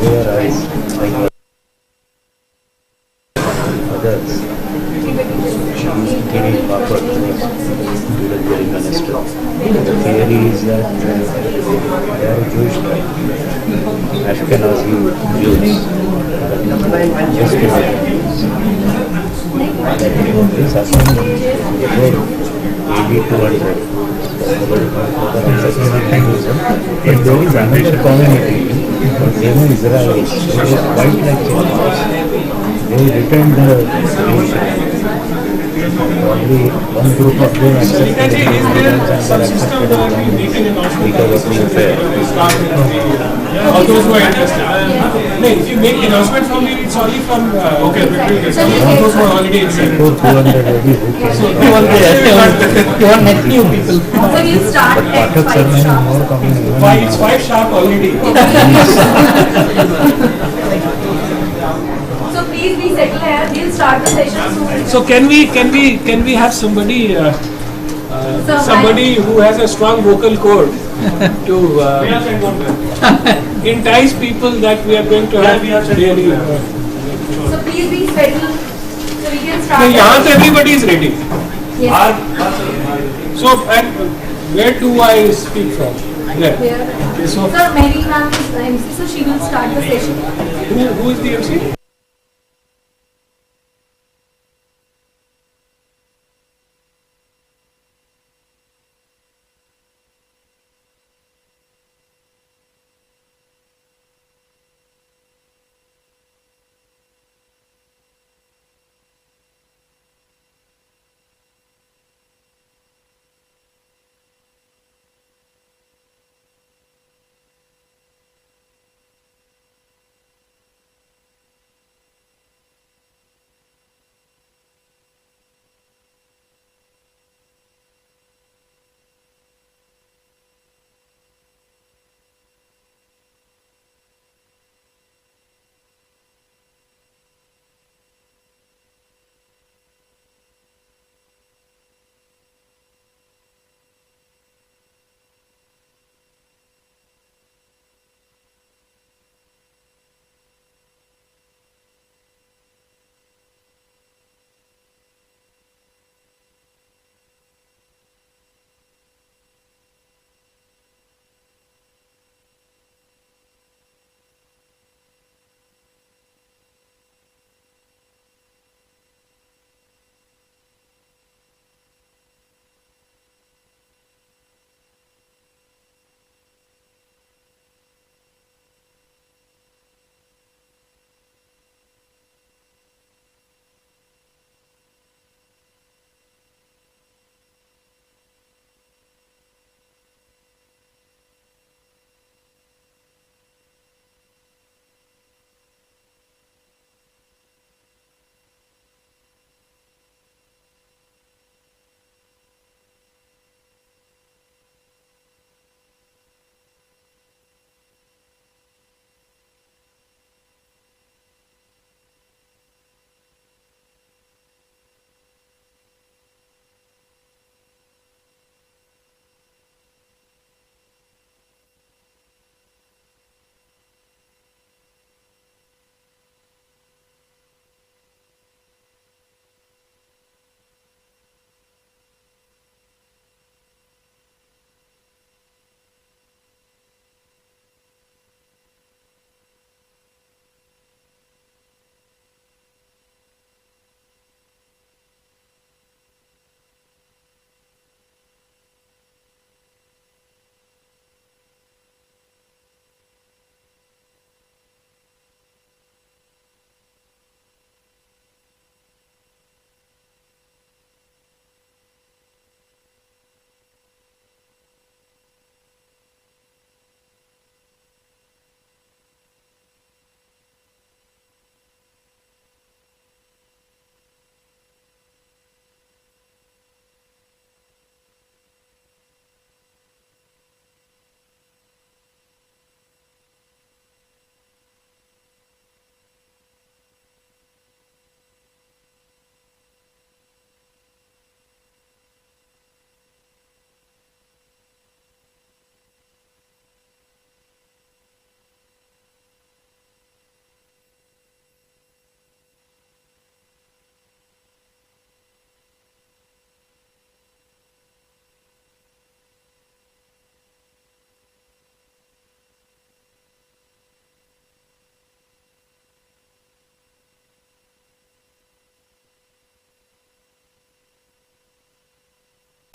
whereas like others, Kiri Bapat was very minister. The theory is that they are Jewish Ashkenazi Jews. Just this happened before AD 200. But there is another community, Israelis, who is quite like Gentiles. They returned the nation. Only one group of them accepted the because of the affair. All those who are interested. No, if you make announcement from me, it's only from okay. All those who are already inside. 200 already who came. So you want net new people. So we'll start But at Pathak 5 Sarma is sharp. more coming even. It's 5 sharp already. So please be settled here. We'll start the session soon. So can we have somebody who has a strong vocal cord to entice people that we are going to have really. So please be settled. So we can start. यहाँ तो everybody is ready. Yes. So and where do I speak from? There. Here. So Sir, Mary ma'am is the MC, so she will start the session. who is the MC?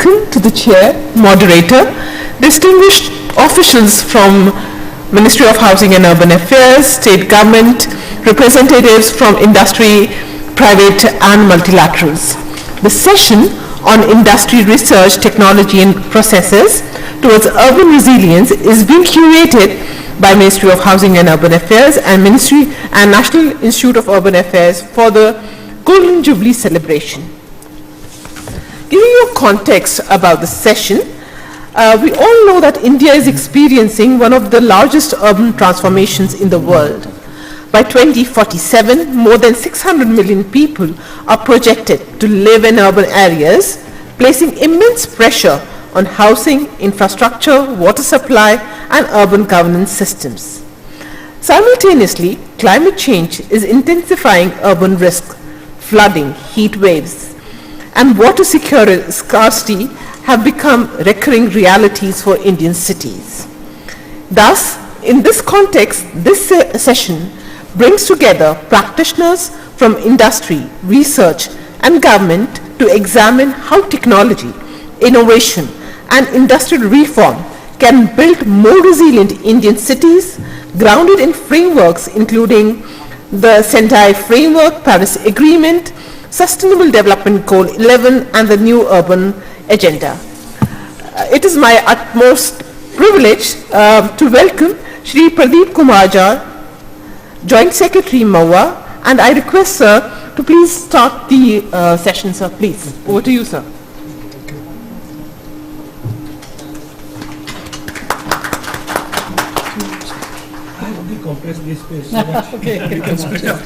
welcome to the chair, moderator, distinguished officials from Ministry of Housing and Urban Affairs, state government, representatives from industry, private and multilaterals. The session on industry research, technology and processes towards urban resilience is being curated by Ministry of Housing and Urban Affairs and Ministry and National Institute of Urban Affairs for the Golden Jubilee celebration. Giving you a context about the session, we all know that India is experiencing one of the largest urban transformations in the world. By 2047, more than 600 million people are projected to live in urban areas, placing immense pressure on housing, infrastructure, water supply, and urban governance systems. Simultaneously, climate change is intensifying urban risks. Flooding, heat waves, and water scarcity have become recurring realities for Indian cities. Thus, in this context, this session brings together practitioners from industry, research, and government to examine how technology, innovation, and industrial reform can build more resilient Indian cities grounded in frameworks including the Sendai Framework, Paris Agreement, Sustainable Development Goal 11, and the New Urban Agenda. It is my utmost privilege to welcome Shri Pradeep Kumarja, Joint Secretary MIUA, and I request sir to please start the session, sir. Please, over to you, sir. Compress this space so that Okay. you can split up.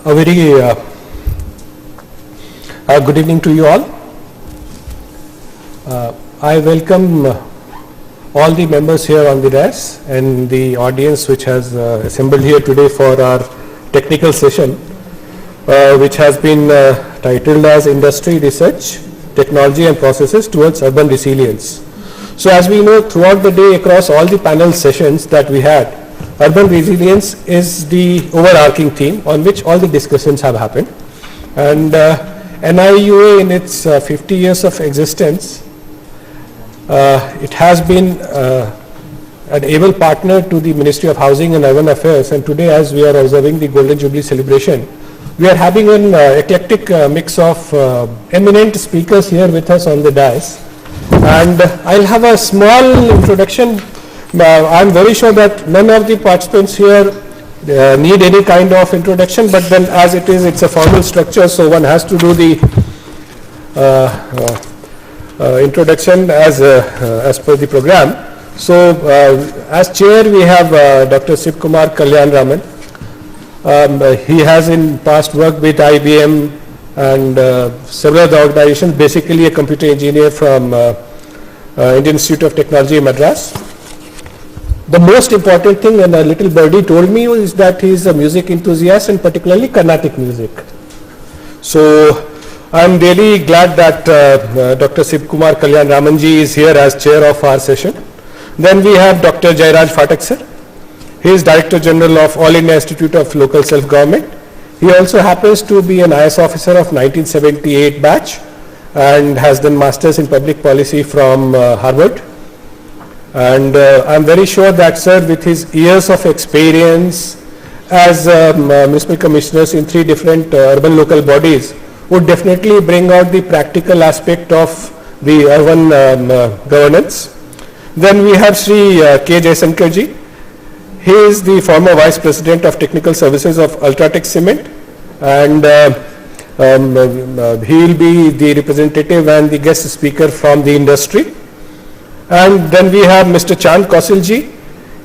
A very good evening to you all. I welcome all the members here on the dais and the audience which has assembled here today for our technical session, which has been titled as Industry Research, Technology and Processes Towards Urban Resilience. So as we know, throughout the day across all the panel sessions that we had, urban resilience is the overarching theme on which all the discussions have happened. And NIUA in its 50 years of existence, it has been an able partner to the Ministry of Housing and Urban Affairs, and today as we are observing the Golden Jubilee celebration, we are having an eclectic mix of eminent speakers here with us on the dais. And I'll have a small introduction. I'm very sure that none of the participants here need any kind of introduction, but then as it is, it's a formal structure, so one has to do the introduction as per the program. So as chair we have Dr. Sip Kumar Kalyan Raman. He has in past worked with IBM and several other organizations, basically a computer engineer from Indian Institute of Technology, Madras. The most important thing, and a little birdie told me, is that he is a music enthusiast and particularly Carnatic music. So I am really glad that Dr. Sip Kumar Kalyan Ramanji is here as chair of our session. Then we have Dr. Jairaj Phatak sir. He is Director General of All India Institute of Local Self-Government. He also happens to be an IS officer of 1978 batch and has done Masters in Public Policy from Harvard. And I'm very sure that sir, with his years of experience as municipal commissioners in 3 different urban local bodies, would definitely bring out the practical aspect of the urban governance. Then we have Sri K. Jaisankarji. He is the former Vice President of Technical Services of Ultratech Cement, and he will be the representative and the guest speaker from the industry. And then we have Mr. Chand Kausilji.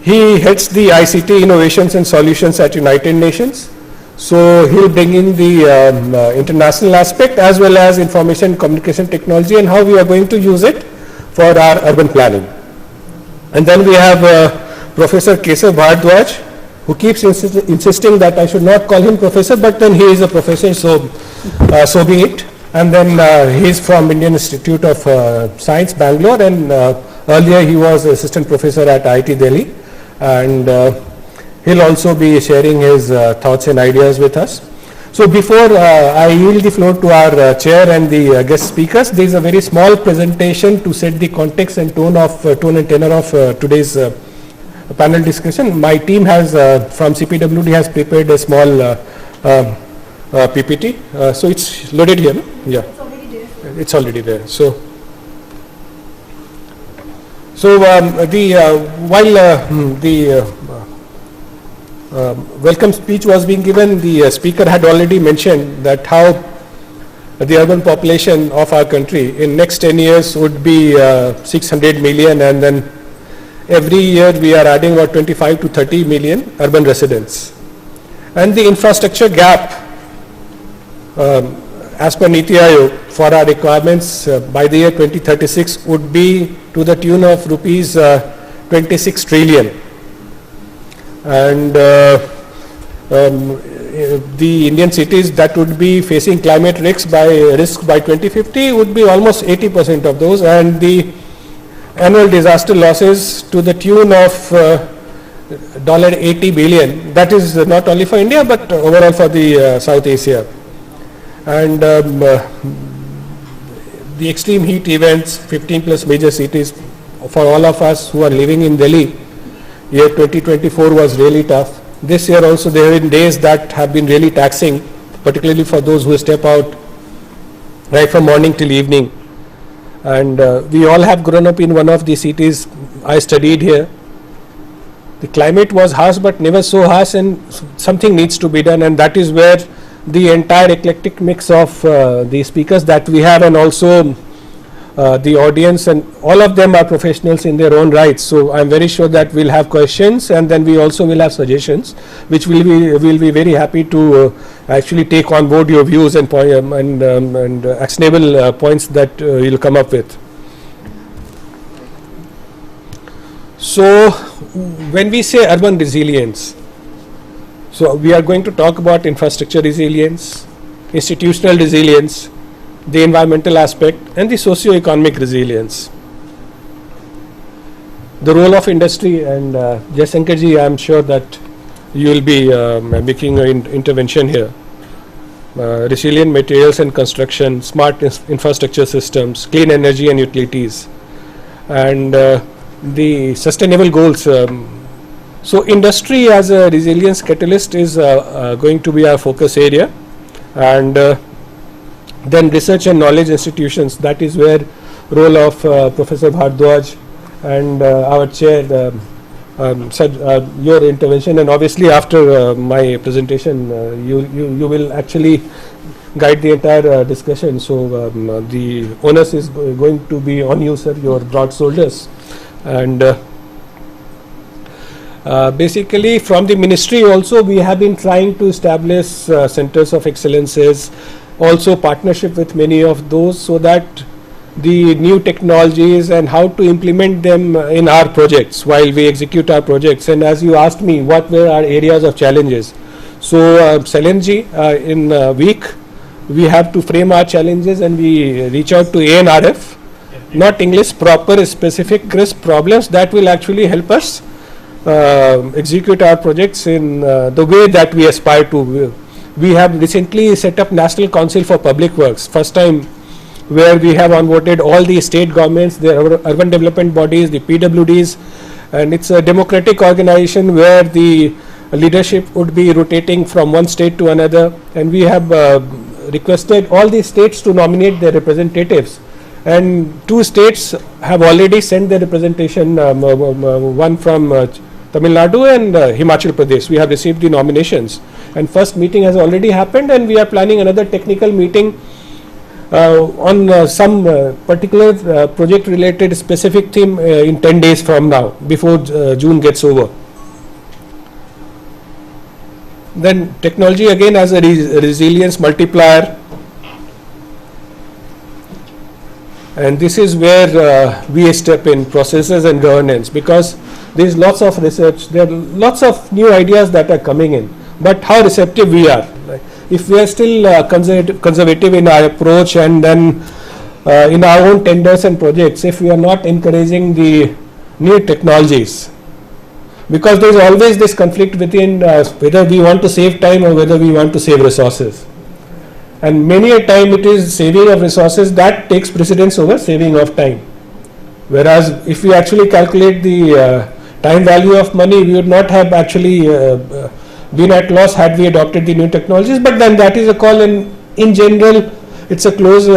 He heads the ICT Innovations and Solutions at United Nations. So he will bring in the international aspect as well as information communication technology and how we are going to use it for our urban planning. And then we have Professor Kesav Bhardwaj, who keeps insisting that I should not call him professor, but then he is a professor, so so be it. And then he is from Indian Institute of Science, Bangalore, and earlier he was assistant professor at IIT Delhi. And he'll also be sharing his thoughts and ideas with us. So before I yield the floor to our chair and the guest speakers, there is a very small presentation to set the context and tone and tenor of today's panel discussion. My team has from CPWD has prepared a small PPT. So it's loaded here. No? Yeah, It's already there. it's already there. So the welcome speech was being given, the speaker had already mentioned that how the urban population of our country in next 10 years would be 600 million, and then every year we are adding about 25 to 30 million urban residents. And the infrastructure gap as per NIUA for our requirements by the year 2036 would be to the tune of rupees 26 trillion. And the Indian cities that would be facing climate risk by 2050 would be almost 80% of those, and the annual disaster losses to the tune of $80 billion. That is not only for India but overall for the South Asia. And the extreme heat events, 15 plus major cities, for all of us who are living in Delhi, year 2024 was really tough. This year also there have been days that have been really taxing, particularly for those who step out right from morning till evening. And we all have grown up in one of the cities. I studied here. The climate was harsh but never so harsh, and something needs to be done, and that is where the entire eclectic mix of the speakers that we have, and also the audience, and all of them are professionals in their own rights. So I'm very sure that we'll have questions, and then we also will have suggestions, which we'll be very happy to actually take on board your views and actionable points that you'll come up with. So when we say urban resilience, so we are going to talk about infrastructure resilience, institutional resilience, the environmental aspect, and the socio-economic resilience. The role of industry, and Jaishankar ji, I am sure that you will be making an intervention here. Resilient materials and construction, smart infrastructure systems, clean energy and utilities, and the sustainable goals. So industry as a resilience catalyst is going to be our focus area, and then research and knowledge institutions, that is where role of Professor Bhardwaj and our chair, your intervention, and obviously after my presentation you will actually guide the entire discussion. So the onus is going to be on you, sir, your broad shoulders. And basically from the ministry also we have been trying to establish centers of excellences, also partnership with many of those, so that the new technologies and how to implement them in our projects while we execute our projects. And as you asked me what were our areas of challenges, so Salenji, in a week we have to frame our challenges, and we reach out to ANRF, not English, proper specific crisp problems that will actually help us execute our projects in the way that we aspire to. We have recently set up National Council for Public Works, first time, where we have onboarded all the state governments, the urban development bodies, the PWDs, and it's a democratic organization where the leadership would be rotating from one state to another, and we have requested all the states to nominate their representatives, and 2 states have already sent their representation, one from Tamil Nadu and Himachal Pradesh. We have received the nominations, and first meeting has already happened, and we are planning another technical meeting on some particular project related specific theme in 10 days from now, before June gets over. Then technology again as a resilience multiplier, and this is where we step in processes and governance, because there is lots of research, there are lots of new ideas that are coming in, but how receptive we are. If we are still conservative in our approach, and then in our own tenders and projects, if we are not encouraging the new technologies, because there is always this conflict within whether we want to save time or whether we want to save resources. And many a time it is saving of resources that takes precedence over saving of time. Whereas if we actually calculate the time value of money, we would not have actually been at loss had we adopted the new technologies. But then that is a call, and in general it's a closed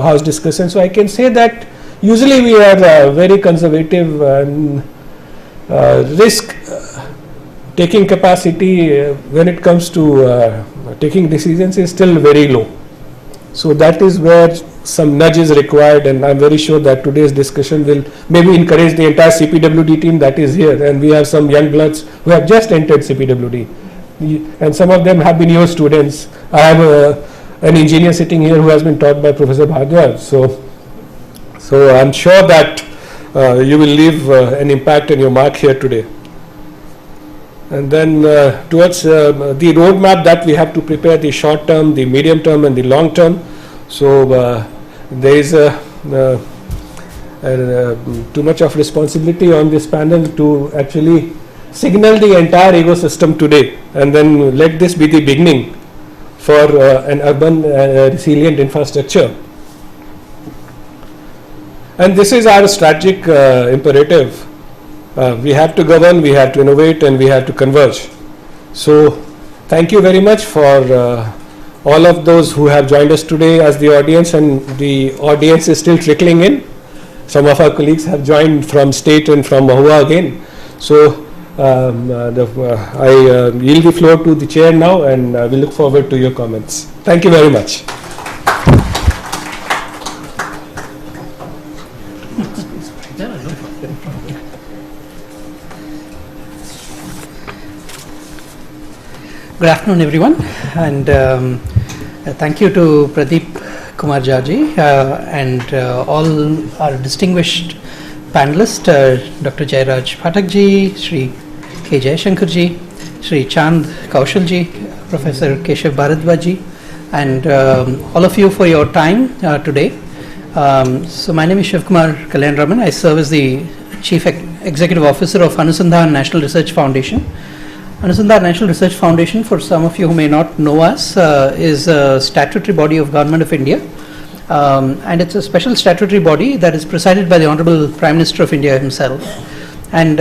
house discussion. So I can say that usually we are very conservative, and risk taking capacity when it comes to taking decisions is still very low. So that is where some nudge is required, and I'm very sure that today's discussion will maybe encourage the entire CPWD team that is here, and we have some young bloods who have just entered CPWD, and some of them have been your students. I have an engineer sitting here who has been taught by Professor Bhardwaj. So I'm sure that you will leave an impact and your mark here today. And then towards the roadmap that we have to prepare, the short term, the medium term and the long term. So there is too much of responsibility on this panel to actually signal the entire ecosystem today, and then let this be the beginning for an urban resilient infrastructure. And this is our strategic imperative. We have to govern, we have to innovate, and we have to converge. So thank you very much for all of those who have joined us today as the audience, and the audience is still trickling in. Some of our colleagues have joined from state and from Mahua again. So I yield the floor to the chair now, and we look forward to your comments. Thank you very much. Good afternoon, everyone, and thank you to Pradeep Kumar Jaji and all our distinguished panelists, Dr. Jairaj Phatakji, Shri K. Jayashankarji, Shri Chand Kaushalji, Professor Keshav Bharadwajji, and all of you for your time today. So my name is Shiv Kumar Kalyan Raman. I serve as the Chief Executive Officer of Anusandhan National Research Foundation. Anusandhan National Research Foundation, for some of you who may not know us, is a statutory body of Government of India, and it's a special statutory body that is presided by the Honorable Prime Minister of India himself. And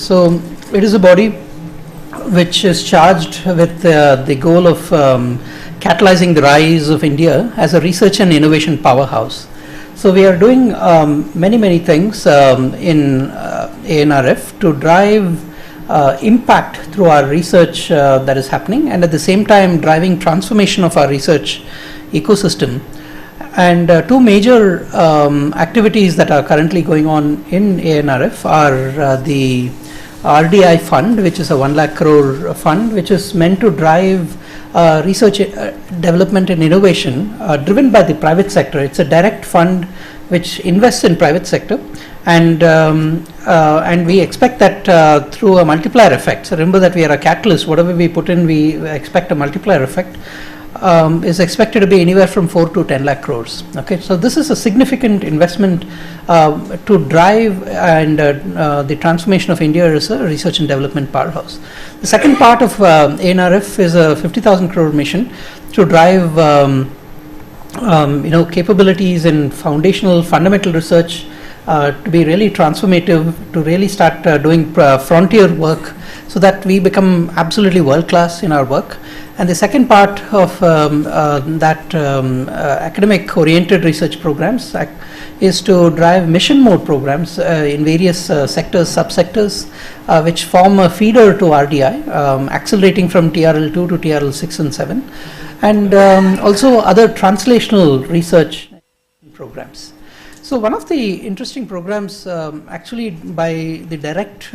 so it is a body which is charged with the goal of catalyzing the rise of India as a research and innovation powerhouse. So we are doing many things in ANRF to drive impact through our research that is happening, and at the same time driving transformation of our research ecosystem. And two major activities that are currently going on in ANRF are the RDI fund, which is a 1 lakh crore fund, which is meant to drive research development and innovation driven by the private sector. It's a direct fund which invests in private sector, and we expect that through a multiplier effect. So remember that we are a catalyst. Whatever we put in, we expect a multiplier effect. Is expected to be anywhere from 4 to 10 lakh crores. Okay, so this is a significant investment to drive and the transformation of India as a research and development powerhouse. The second part of ANRF is a 50,000 crore mission to drive capabilities in foundational fundamental research to be really transformative, to really start doing frontier work so that we become absolutely world class in our work. And the second part of that academic oriented research programs is to drive mission mode programs in various sectors, subsectors, which form a feeder to RDI, accelerating from TRL 2 to TRL 6 and 7, and also other translational research programs. So one of the interesting programs, actually by the direct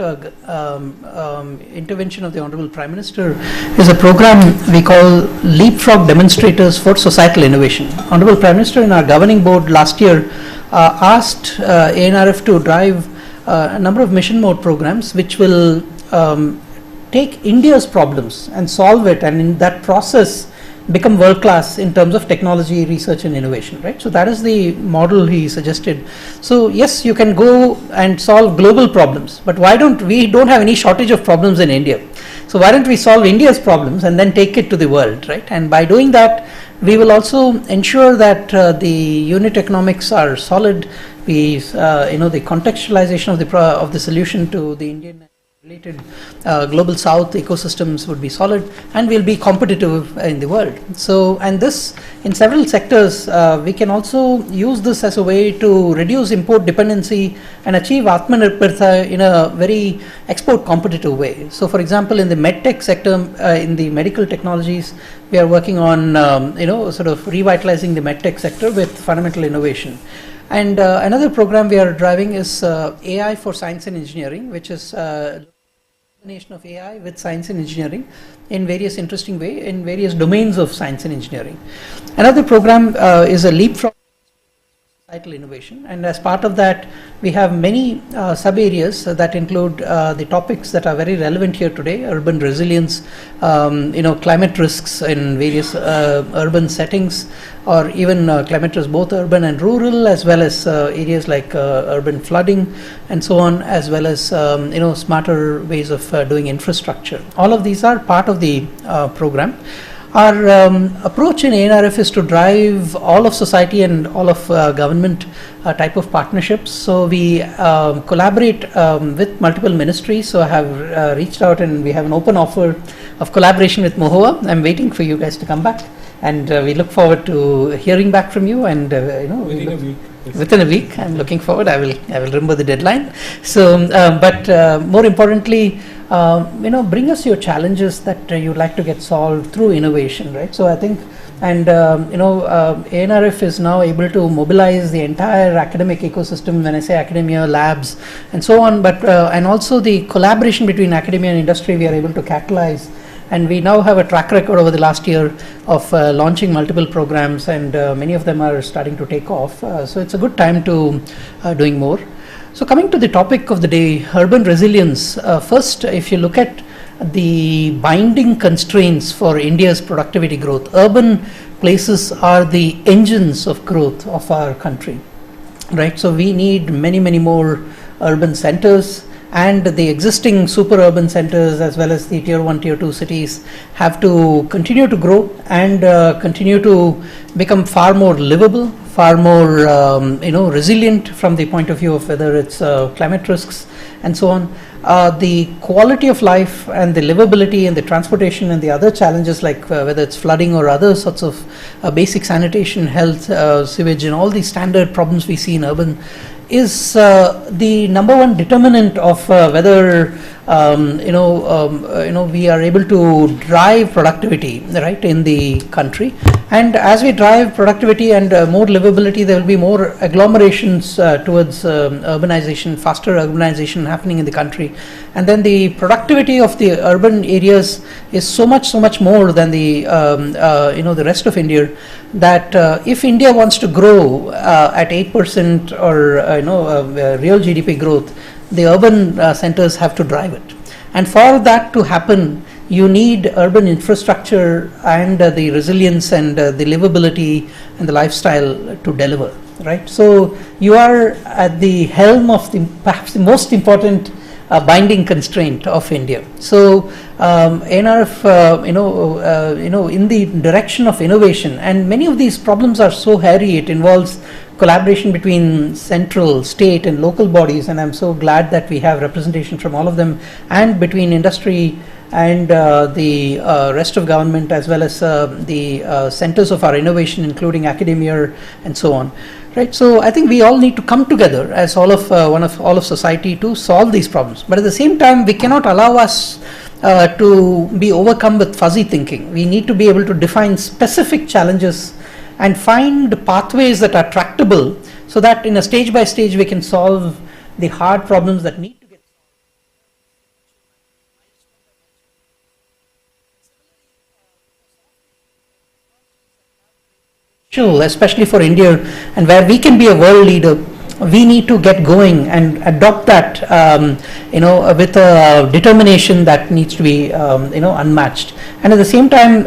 intervention of the Honorable Prime Minister, is a program we call Leapfrog Demonstrators for Societal Innovation. Honorable Prime Minister in our governing board last year asked ANRF to drive a number of mission mode programs which will take India's problems and solve it, and in that process become world class in terms of technology, research and innovation, right? So that is the model he suggested. So yes, you can go and solve global problems, but why don't we don't have any shortage of problems in India? So why don't we solve India's problems and then take it to the world, right? And by doing that, we will also ensure that the unit economics are solid. We, the contextualization of the solution to the Indian related global south ecosystems would be solid, and we'll be competitive in the world. So, and this in several sectors, we can also use this as a way to reduce import dependency and achieve Atmanirbharta in a very export competitive way. So for example, in the medtech sector, in the medical technologies, we are working on sort of revitalizing the medtech sector with fundamental innovation. And another program we are driving is AI for science and engineering, which is combination of AI with science and engineering in various interesting way in various domains of science and engineering. Another program is a leapfrog societal innovation, and as part of that we have many sub areas that include the topics that are very relevant here today: urban resilience, climate risks in various urban settings, or even climate risks both urban and rural, as well as areas like urban flooding and so on, as well as smarter ways of doing infrastructure. All of these are part of the program. Our approach in ANRF is to drive all of society and all of government type of partnerships. So we collaborate with multiple ministries. So I have reached out and we have an open offer of collaboration with MOHUA. I'm waiting for you guys to come back, and we look forward to hearing back from you. And Within a week. Within a week, I'm looking forward. I will remember the deadline. So, but more importantly, bring us your challenges that you'd like to get solved through innovation, right? So I think, and ANRF is now able to mobilize the entire academic ecosystem. When I say academia, labs, and so on, but and also the collaboration between academia and industry, we are able to catalyze. And we now have a track record over the last year of launching multiple programs, and many of them are starting to take off. So it's a good time to doing more. So coming to the topic of the day, urban resilience. First, if you look at the binding constraints for India's productivity growth, urban places are the engines of growth of our country, right? So we need many, many more urban centers. And the existing super urban centers, as well as the tier 1, tier 2 cities, have to continue to grow and continue to become far more livable, far more resilient from the point of view of whether it's climate risks and so on. The quality of life and the livability and the transportation and the other challenges, like whether it's flooding or other sorts of basic sanitation, health, sewage, and all these standard problems we see in urban, is the number one determinant of whether we are able to drive productivity, right, in the country. And as we drive productivity and more livability, there will be more agglomerations towards urbanization, faster urbanization happening in the country. And then the productivity of the urban areas is so much more than the the rest of India, that if India wants to grow at 8% or real GDP growth, the urban centers have to drive it. And for that to happen, you need urban infrastructure and the resilience and the livability and the lifestyle to deliver, right? So you are at the helm of perhaps the most important binding constraint of India. So NRF, in the direction of innovation, and many of these problems are so hairy, it involves collaboration between central, state and local bodies, and I'm so glad that we have representation from all of them, and between industry and the rest of government, as well as the centers of our innovation, including academia and so on. Right, so I think we all need to come together as all of all of society to solve these problems. But at the same time, we cannot allow us to be overcome with fuzzy thinking. We need to be able to define specific challenges and find pathways that are tractable, so that in a stage by stage we can solve the hard problems that need to get solved. Especially for India, and where we can be a world leader we need to get going and adopt that, with a determination that needs to be, unmatched. And at the same time,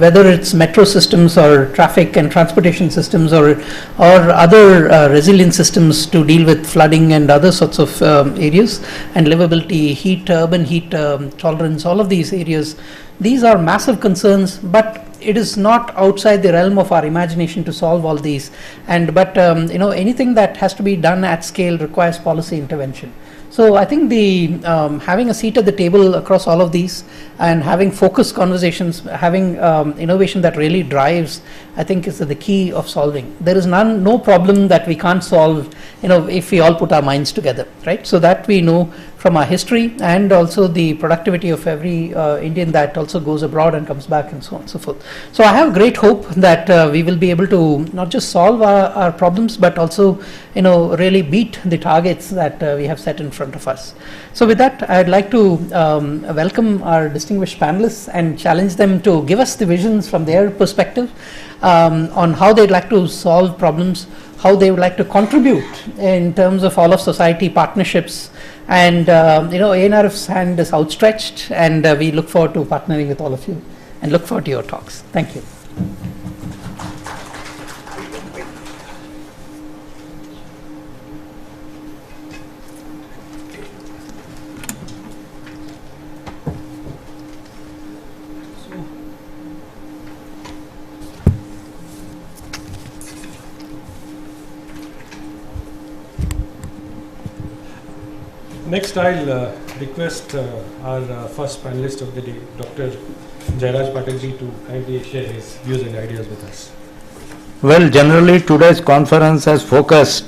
whether it's metro systems or traffic and transportation systems or other resilient systems to deal with flooding and other sorts of areas, and livability, heat, urban heat tolerance, all of these areas, these are massive concerns, but it is not outside the realm of our imagination to solve all these. But anything that has to be done at scale requires policy intervention. So I think the having a seat at the table across all of these and having focused conversations, having innovation that really drives, I think is the key of solving. There is no problem that we can't solve, if we all put our minds together, right? So that we know from our history, and also the productivity of every Indian that also goes abroad and comes back, and so on and so forth. So I have great hope that we will be able to not just solve our problems, but also really beat the targets that we have set in front of us. So with that, I'd like to welcome our distinguished panelists and challenge them to give us the visions from their perspective on how they'd like to solve problems, how they would like to contribute in terms of all of society partnerships. And ANRF's hand is outstretched, and we look forward to partnering with all of you and look forward to your talks. Thank you. Next, I'll request our first panelist of the day, Dr. Jairaj Patelji, to kindly share his views and ideas with us. Well, generally today's conference has focused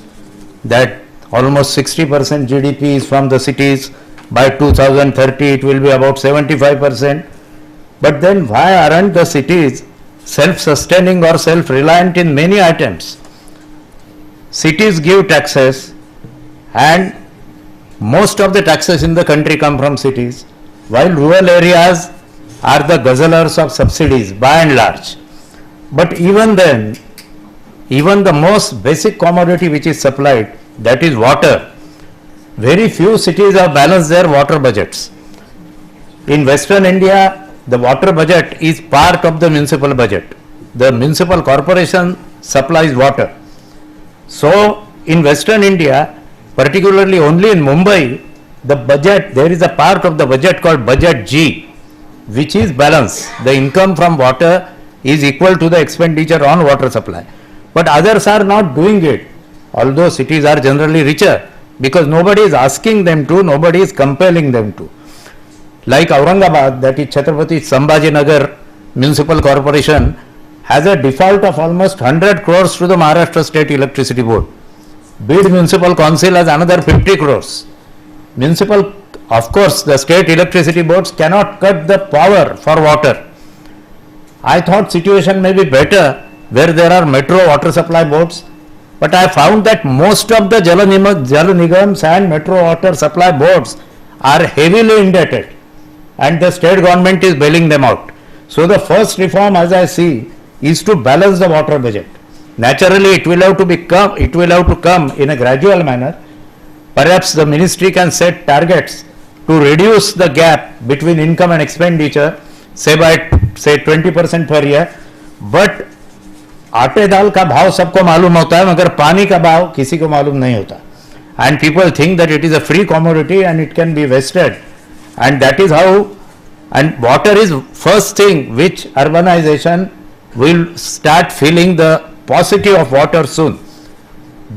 that almost 60% GDP is from the cities. By 2030 it will be about 75%. But then why aren't the cities self-sustaining or self-reliant in many items? Cities give taxes, and most of the taxes in the country come from cities, while rural areas are the guzzlers of subsidies by and large. But even then, even the most basic commodity which is supplied, that is water, very few cities have balanced their water budgets. In Western India, the water budget is part of the municipal budget. The municipal corporation supplies water. So in Western India, particularly only in Mumbai, the budget, there is a part of the budget called Budget G, which is balanced. The income from water is equal to the expenditure on water supply. But others are not doing it, although cities are generally richer, because nobody is asking them to, nobody is compelling them to. Like Aurangabad, that is Chhatrapati Sambhajinagar Municipal Corporation, has a default of almost 100 crores to the Maharashtra State Electricity Board. Bid Municipal Council has another 50 crores. Municipal, of course, the state electricity boards cannot cut the power for water. I thought situation may be better where there are metro water supply boards, but I found that most of the Jal Nigams and metro water supply boards are heavily indebted, and the state government is bailing them out. So the first reform, as I see, is to balance the water budget. Naturally, it will have to come in a gradual manner. Perhaps the ministry can set targets to reduce the gap between income and expenditure, say by 20% per year. But आटे दाल का भाव सबको मालूम होता है, मगर पानी का भाव किसी को मालूम नहीं होता. And people think that it is a free commodity and it can be wasted. And that is how, and water is first thing which urbanization will start feeling the paucity of water soon.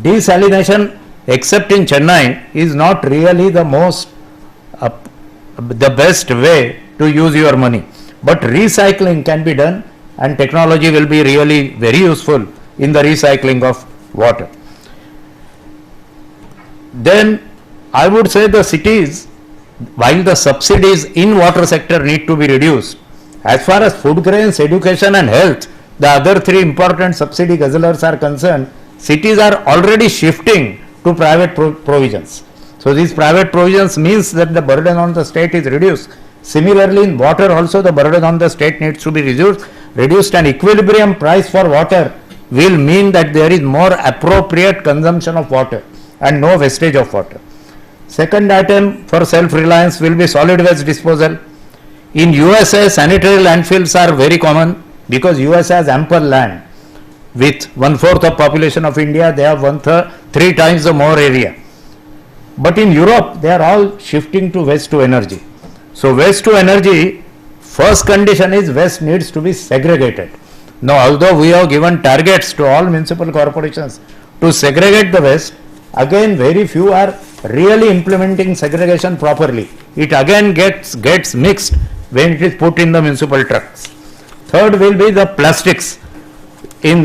Desalination, except in Chennai, is not really the best way to use your money. But recycling can be done, and technology will be really very useful in the recycling of water. Then I would say the cities, while the subsidies in water sector need to be reduced, as far as food grains, education and health, the other three important subsidy guzzlers are concerned, cities are already shifting to private provisions. So these private provisions means that the burden on the state is reduced. Similarly, in water also the burden on the state needs to be reduced. An equilibrium price for water will mean that there is more appropriate consumption of water and no wastage of water. Second item for self-reliance will be solid waste disposal. In USA, sanitary landfills are very common because USA has ample land. With 1/4 of population of India, they have 3 times the more area. But in Europe, they are all shifting to waste to energy. So waste to energy, first condition is waste needs to be segregated. Now, although we have given targets to all municipal corporations to segregate the waste, again very few are really implementing segregation properly. It again gets mixed when it is put in the municipal trucks. Third will be the plastics. In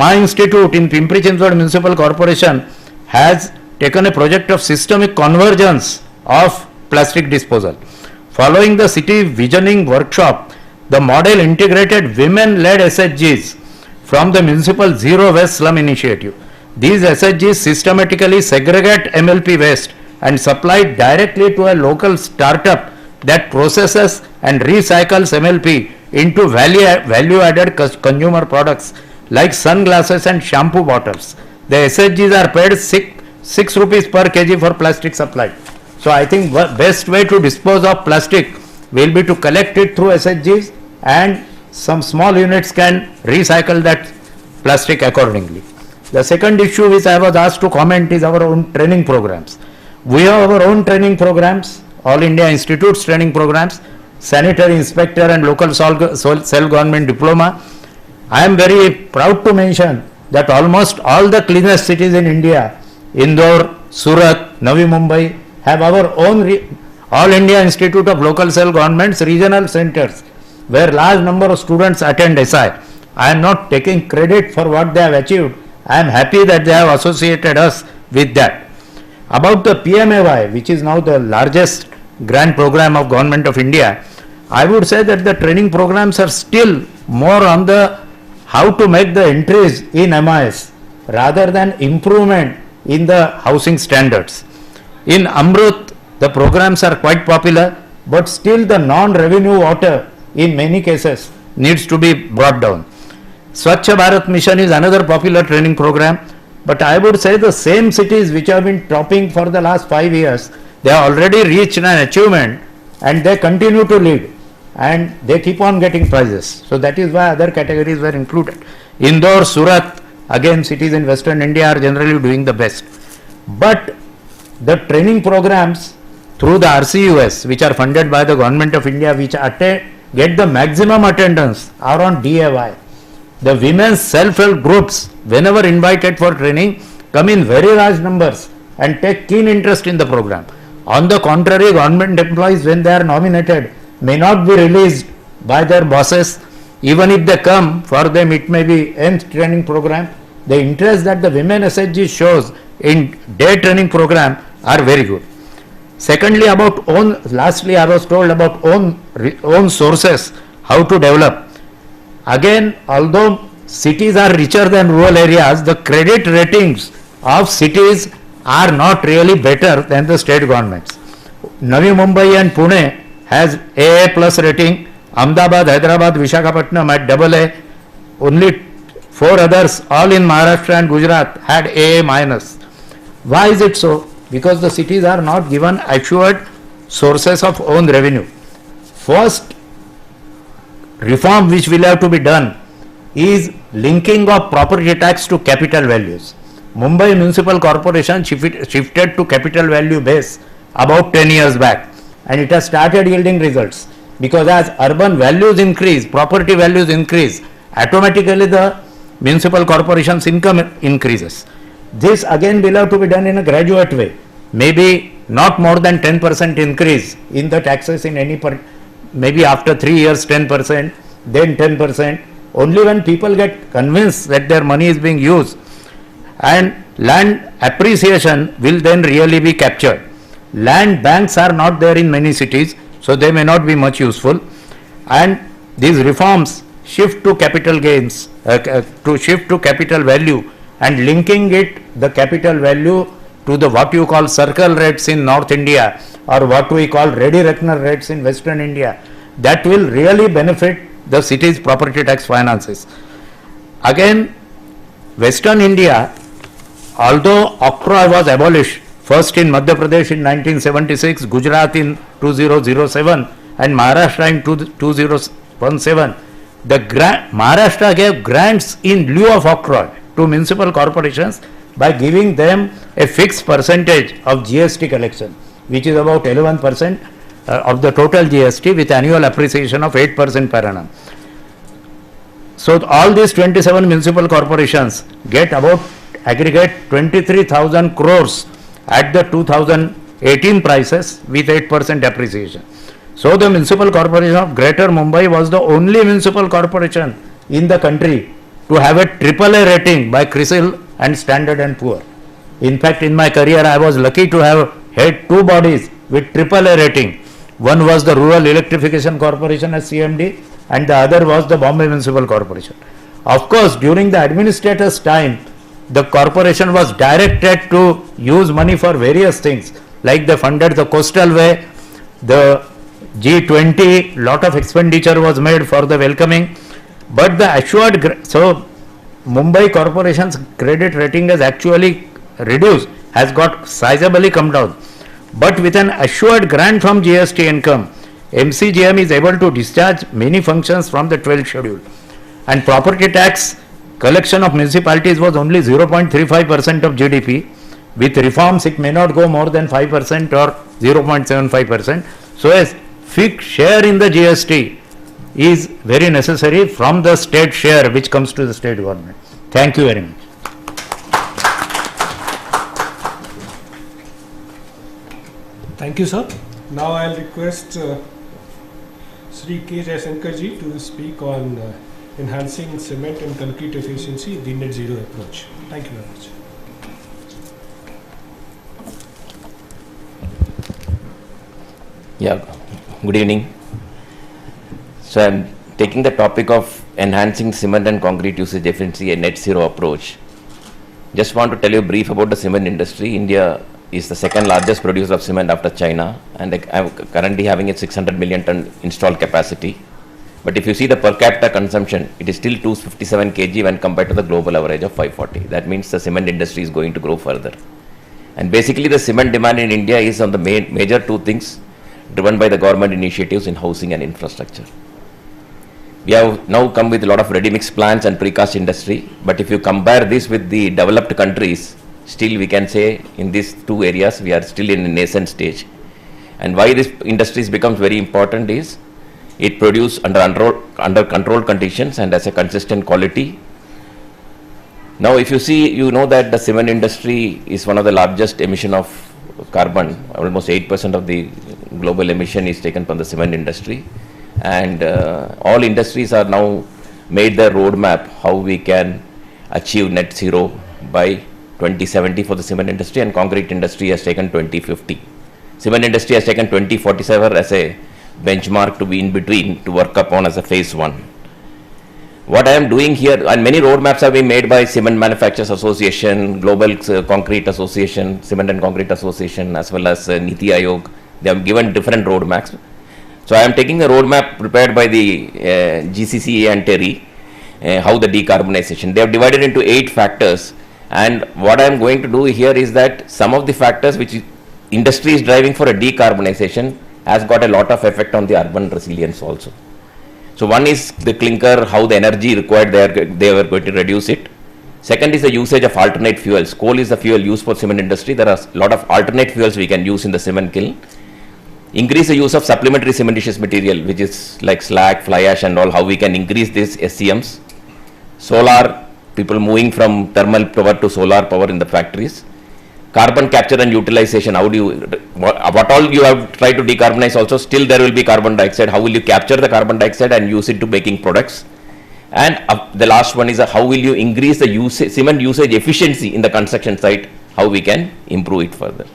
my institute in Pimpri-Chinchwad Municipal Corporation has taken a project of systemic convergence of plastic disposal. Following the city visioning workshop, the model integrated women-led SHGs from the municipal zero waste slum initiative. These SHGs systematically segregate MLP waste and supply directly to a local startup that processes and recycles MLP into value-added consumer products like sunglasses and shampoo bottles. The SHGs are paid 6 rupees per kg for plastic supply. So I think best way to dispose of plastic will be to collect it through SHGs, and some small units can recycle that plastic accordingly. The second issue which I was asked to comment is our own training programs. We have our own training programs, All India Institutes training programs, sanitary inspector and local self-government diploma. I am very proud to mention that almost all the cleanest cities in India, Indore, Surat, Navi Mumbai, have our own All India Institute of Local Self-Governments regional centers where large number of students attend SI. I am not taking credit for what they have achieved. I am happy that they have associated us with that. About the PMAY, which is now the largest grant program of Government of India, I would say that the training programs are still more on the how to make the entries in MIS rather than improvement in the housing standards. In Amrut, the programs are quite popular, but still the non-revenue water in many cases needs to be brought down. Swachh Bharat Mission is another popular training program, but I would say the same cities which have been topping for the last 5 years, they have already reached an achievement and they continue to lead and they keep on getting prizes. So that is why other categories were included. Indore, Surat, again cities in Western India are generally doing the best. But the training programs through the RCUS, which are funded by the Government of India, which get the maximum attendance, are on DAY. The women's self-help groups, whenever invited for training, come in very large numbers and take keen interest in the program. On the contrary, government employees, when they are nominated, may not be released by their bosses. Even if they come, for them it may be nth training program. The interest that the women SHG shows in day training program are very good. Secondly, lastly I was told about own sources, how to develop. Again, although cities are richer than rural areas, the credit ratings of cities are not really better than the state governments. Navi Mumbai and Pune has AA plus rating, Ahmedabad, Hyderabad, Visakhapatnam at AA, only 4 others, all in Maharashtra and Gujarat, had AA minus. Why is it so? Because the cities are not given assured sources of own revenue. First reform which will have to be done is linking of property tax to capital values. Mumbai Municipal Corporation shifted to capital value base about 10 years back, and it has started yielding results, because as urban values increase, property values increase, automatically the municipal corporation's income increases. This again will have to be done in a graduate way, maybe not more than 10% increase in the taxes in any maybe after 3 years 10%, then 10%, only when people get convinced that their money is being used, and land appreciation will then really be captured. Land banks are not there in many cities, so they may not be much useful, and these reforms shift to capital gains, to shift to capital value, and linking the capital value to the what you call circle rates in North India or what we call ready reckoner rates in Western India, that will really benefit the city's property tax finances. Again, Western India, although octroi was abolished, first in Madhya Pradesh in 1976, Gujarat in 2007 and Maharashtra in 2017, Maharashtra gave grants in lieu of octroi to municipal corporations by giving them a fixed percentage of GST collection, which is about 11% of the total GST with annual appreciation of 8% per annum. So all these 27 municipal corporations get about aggregate 23,000 crores at the 2018 prices with 8% appreciation. So the municipal corporation of Greater Mumbai was the only municipal corporation in the country to have a AAA rating by CRISIL and Standard and Poor. In fact, in my career, I was lucky to have had two bodies with AAA rating. One was the Rural Electrification Corporation as CMD, and the other was the Bombay Municipal Corporation. Of course, during the administrator's time, the corporation was directed to use money for various things, like they funded the coastal way, the G20, lot of expenditure was made for the welcoming, but the assured, so Mumbai Corporation's credit rating has actually reduced, has got sizably come down. But with an assured grant from GST income, MCGM is able to discharge many functions from the 12th schedule. And property tax collection of municipalities was only 0.35% of GDP. With reforms, it may not go more than 5% or 0.75%. So a fixed share in the GST is very necessary from the state share which comes to the state government. Thank you very much. Thank you, sir. Now I'll request Sri K. Jaisankarji to speak on enhancing cement and concrete efficiency, the net zero approach. Thank you very much. Yeah, good evening. So I'm taking the topic of enhancing cement and concrete usage efficiency, a net zero approach. Just want to tell you brief about the cement industry. India is the second largest producer of cement after China, and I'm currently having a 600 million ton installed capacity. But if you see the per capita consumption, it is still 257 kg when compared to the global average of 540. That means the cement industry is going to grow further. And basically the cement demand in India is on the major two things driven by the government initiatives in housing and infrastructure. We have now come with a lot of ready mix plants and precast industry, but if you compare this with the developed countries, still we can say in these two areas we are still in a nascent stage. And why this industries becomes very important is it produces under controlled conditions and as a consistent quality. Now if you see, you know that the cement industry is one of the largest emission of carbon. Almost 8% of the global emission is taken from the cement industry, and all industries are now made their roadmap how we can achieve net zero by 2070 for the cement industry, and concrete industry has taken 2050. Cement industry has taken 2047 as a benchmark to be in between to work upon as a phase one. What I am doing here, and many roadmaps have been made by Cement Manufacturers Association, Global Concrete Association, Cement and Concrete Association, as well as Niti Aayog. They have given different roadmaps. So I am taking a roadmap prepared by the GCCA and TERI, how the decarbonization. They have divided into 8 factors, and what I am going to do here is that some of the factors which industry is driving for a decarbonization has got a lot of effect on the urban resilience also. So one is the clinker, how the energy required they were going to reduce it. Second is the usage of alternate fuels. Coal is the fuel used for cement industry. There are a lot of alternate fuels we can use in the cement kiln. Increase the use of supplementary cementitious material, which is like slag, fly ash and all, how we can increase these SCMs. Solar, people moving from thermal power to solar power in the factories. Carbon capture and utilization, how do you, what all you have tried to decarbonize also, still there will be carbon dioxide. How will you capture the carbon dioxide and use it to making products? And the last one is how will you increase the cement usage efficiency in the construction site, how we can improve it further.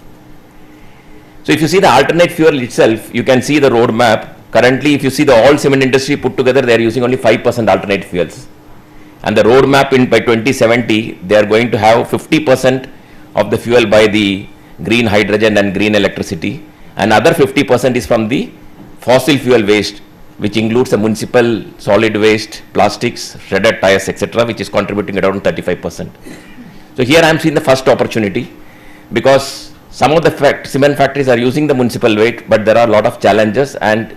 So if you see the alternate fuel itself, you can see the roadmap. Currently, if you see the all cement industry put together, they are using only 5% alternate fuels. And the roadmap by 2070, they are going to have 50% of the fuel by the green hydrogen and green electricity, and other 50% is from the fossil fuel waste, which includes the municipal solid waste, plastics, shredded tires, etc., which is contributing around 35%. So here I am seeing the first opportunity, because some of the cement factories are using the municipal waste, but there are a lot of challenges, and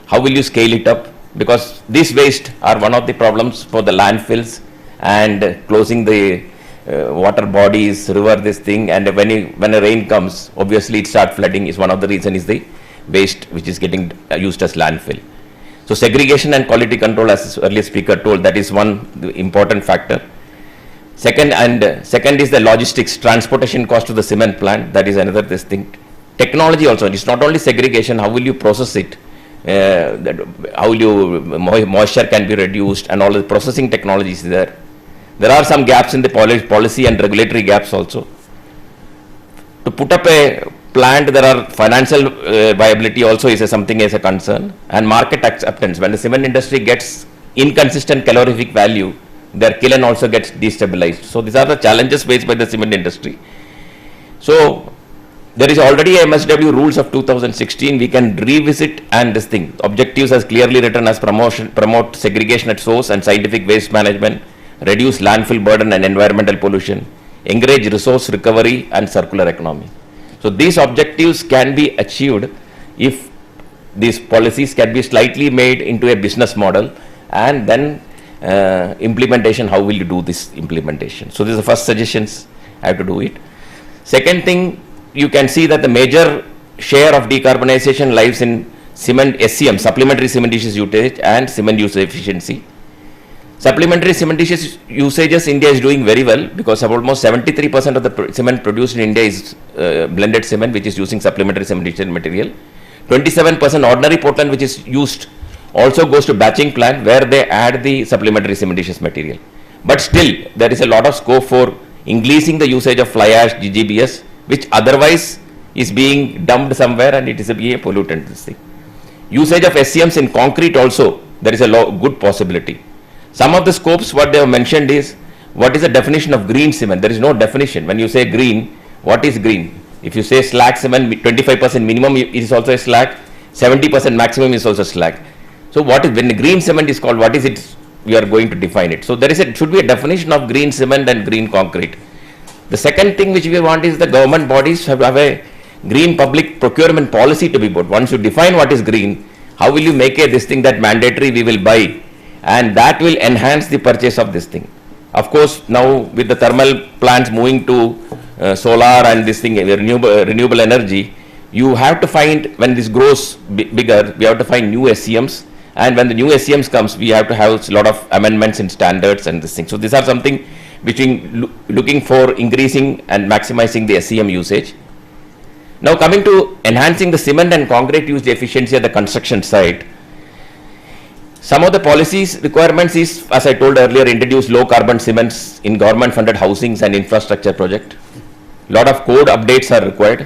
how will you scale it up? Because these waste are one of the problems for the landfills and closing the water bodies, river, this thing, and when a rain comes, obviously it starts flooding. Is one of the reason is the waste which is getting used as landfill. So segregation and quality control, as earlier speaker told, that is one important factor. Second is the logistics, transportation cost to the cement plant. That is another this thing. Technology also. It's not only segregation. How will you process it? How will you moisture can be reduced, and all the processing technologies there. There are some gaps in the policy and regulatory gaps also. To put up a plant, there are financial viability also is something as a concern, and market acceptance. When the cement industry gets inconsistent calorific value, their kiln also gets destabilized. So these are the challenges faced by the cement industry. So there is already a MSW rules of 2016. We can revisit, and this thing objectives as clearly written as promote segregation at source and scientific waste management, reduce landfill burden and environmental pollution, encourage resource recovery and circular economy. So these objectives can be achieved if these policies can be slightly made into a business model, and then implementation, how will you do this implementation? So this is the first suggestions I have to do it. Second thing, you can see that the major share of decarbonization lies in cement SCM, supplementary cementitious usage, and cement use efficiency. Supplementary cementitious usages, India is doing very well, because almost 73% of the cement produced in India is blended cement, which is using supplementary cementitious material. 27% ordinary Portland, which is used, also goes to batching plant, where they add the supplementary cementitious material. But still, there is a lot of scope for increasing the usage of fly ash, GGBS, which otherwise is being dumped somewhere, and it is a pollutant, this thing. Usage of SCMs in concrete also, there is a good possibility. Some of the scopes what they have mentioned is, what is the definition of green cement? There is no definition. When you say green, what is green? If you say slag cement, 25% minimum is also a slag, 70% maximum is also slag. So what is, when the green cement is called, what is it? We are going to define it. So there is should be a definition of green cement and green concrete. The second thing which we want is the government bodies have a green public procurement policy to be put. Once you define what is green, how will you make this thing that mandatory we will buy, and that will enhance the purchase of this thing. Of course, now with the thermal plants moving to solar and this thing, renewable energy, you have to find, when this grows bigger, we have to find new SCMs, and when the new SCMs comes, we have to have a lot of amendments in standards and this thing. So these are something which we looking for increasing and maximizing the SCM usage. Now coming to enhancing the cement and concrete use efficiency at the construction site. Some of the policies requirements is, as I told earlier, introduce low carbon cements in government funded housings and infrastructure project. Lot of code updates are required.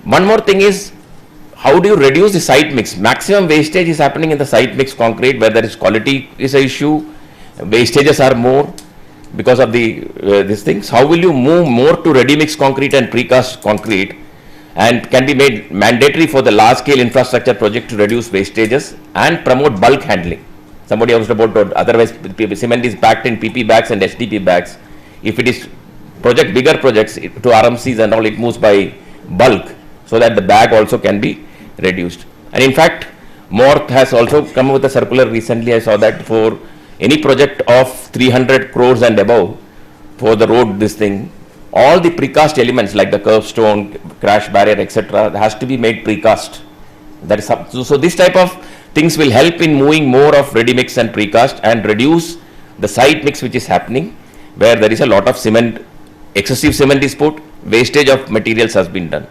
One more thing is, how do you reduce the site mix? Maximum wastage is happening in the site mix concrete, where there is quality is an issue, wastages are more because of the these things. How will you move more to ready mix concrete and precast concrete, and can be made mandatory for the large scale infrastructure project to reduce wastages and promote bulk handling? Somebody asked about otherwise cement is packed in PP bags and STP bags. If it is bigger projects to RMCs and all, it moves by bulk, so that the bag also can be reduced. And in fact, Morth has also come up with a circular recently. I saw that for any project of 300 crores and above for the road, this thing, all the precast elements like the curbstone, crash barrier, etc., has to be made precast. That is so this type of things will help in moving more of ready mix and precast, and reduce the site mix which is happening, where there is a lot of cement, excessive cement is put, wastage of materials has been done.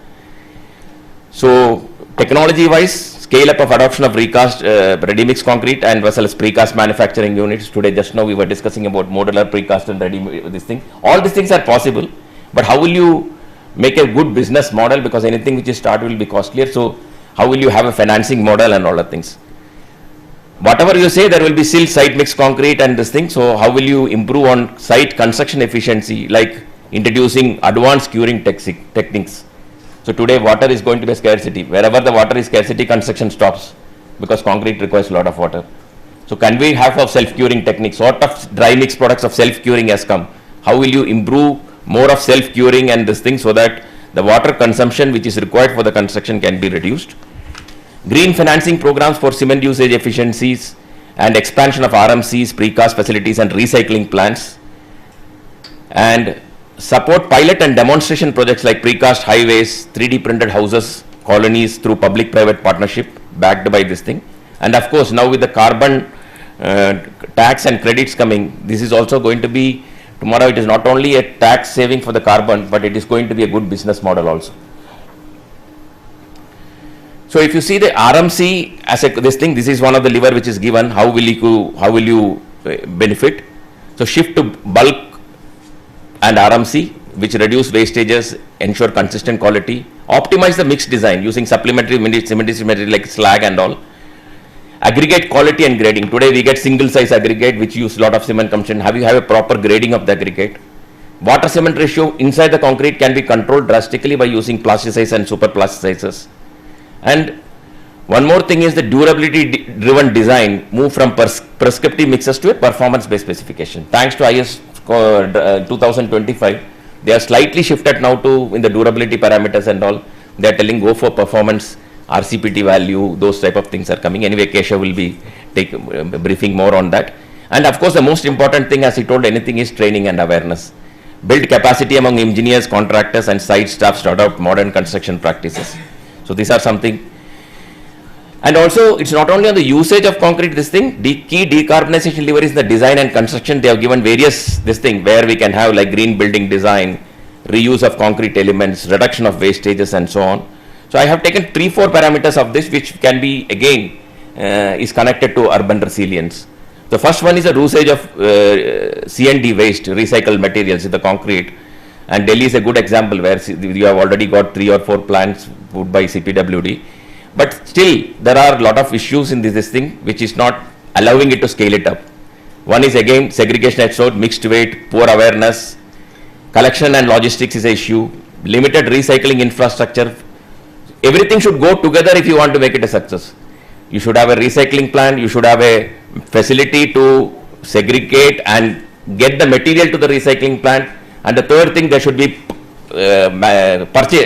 So technology wise, scale up of adoption of recast ready mix concrete and as well as precast manufacturing units. Today just now we were discussing about modular precast and ready this thing. All these things are possible, but how will you make a good business model, because anything which is started will be costlier. So how will you have a financing model and all the things? Whatever you say, there will be still site mix concrete and this thing. So how will you improve on site construction efficiency, like introducing advanced curing techniques? So today water is going to be a scarcity. Wherever the water is scarcity, construction stops. because concrete requires a lot of water. So can we have a self-curing technique? Sort of dry mix products of self-curing has come. How will you improve more of self-curing and this thing so that the water consumption which is required for the construction can be reduced? Green financing programs for cement usage efficiencies and expansion of RMCs, precast facilities and recycling plants, and support pilot and demonstration projects like precast highways, 3D printed houses, colonies through public-private partnership backed by this thing. And of course, now with the carbon tax and credits coming, this is also going to be, tomorrow it is not only a tax saving for the carbon, but it is going to be a good business model also. So if you see the RMC as this thing, this is one of the lever which is given. How will you benefit? So shift to bulk and RMC, which reduce wastages, ensure consistent quality, optimize the mix design using supplementary cementitious material like slag and all. Aggregate quality and grading. Today we get single size aggregate which use a lot of cement consumption. Have a proper grading of the aggregate. Water cement ratio inside the concrete can be controlled drastically by using plasticizer and super plasticizers. And one more thing is the durability driven design, move from prescriptive mixes to a performance based specification. Thanks to IS 2025, they are slightly shifted now to in the durability parameters and all. They are telling go for performance, RCPT value, those type of things are coming. Anyway, Keshav will be briefing more on that. And of course, the most important thing, as he told, anything is training and awareness. Build capacity among engineers, contractors and site staff to adopt modern construction practices. So these are something. And also, it's not only on the usage of concrete, this thing, the key decarbonization lever is the design and construction. They have given various this thing where we can have like green building design, reuse of concrete elements, reduction of wastages and so on. So I have taken 3-4 parameters of this which can be again is connected to urban resilience. The first one is the usage of C&D waste, recycled materials in the concrete. And Delhi is a good example where you have already got 3 or 4 plants put by CPWD. But still, there are a lot of issues in this thing which is not allowing it to scale it up. One is again segregation at source, mixed weight, poor awareness, collection and logistics is an issue, limited recycling infrastructure. Everything should go together if you want to make it a success. You should have a recycling plant, you should have a facility to segregate and get the material to the recycling plant. And the third thing, there should be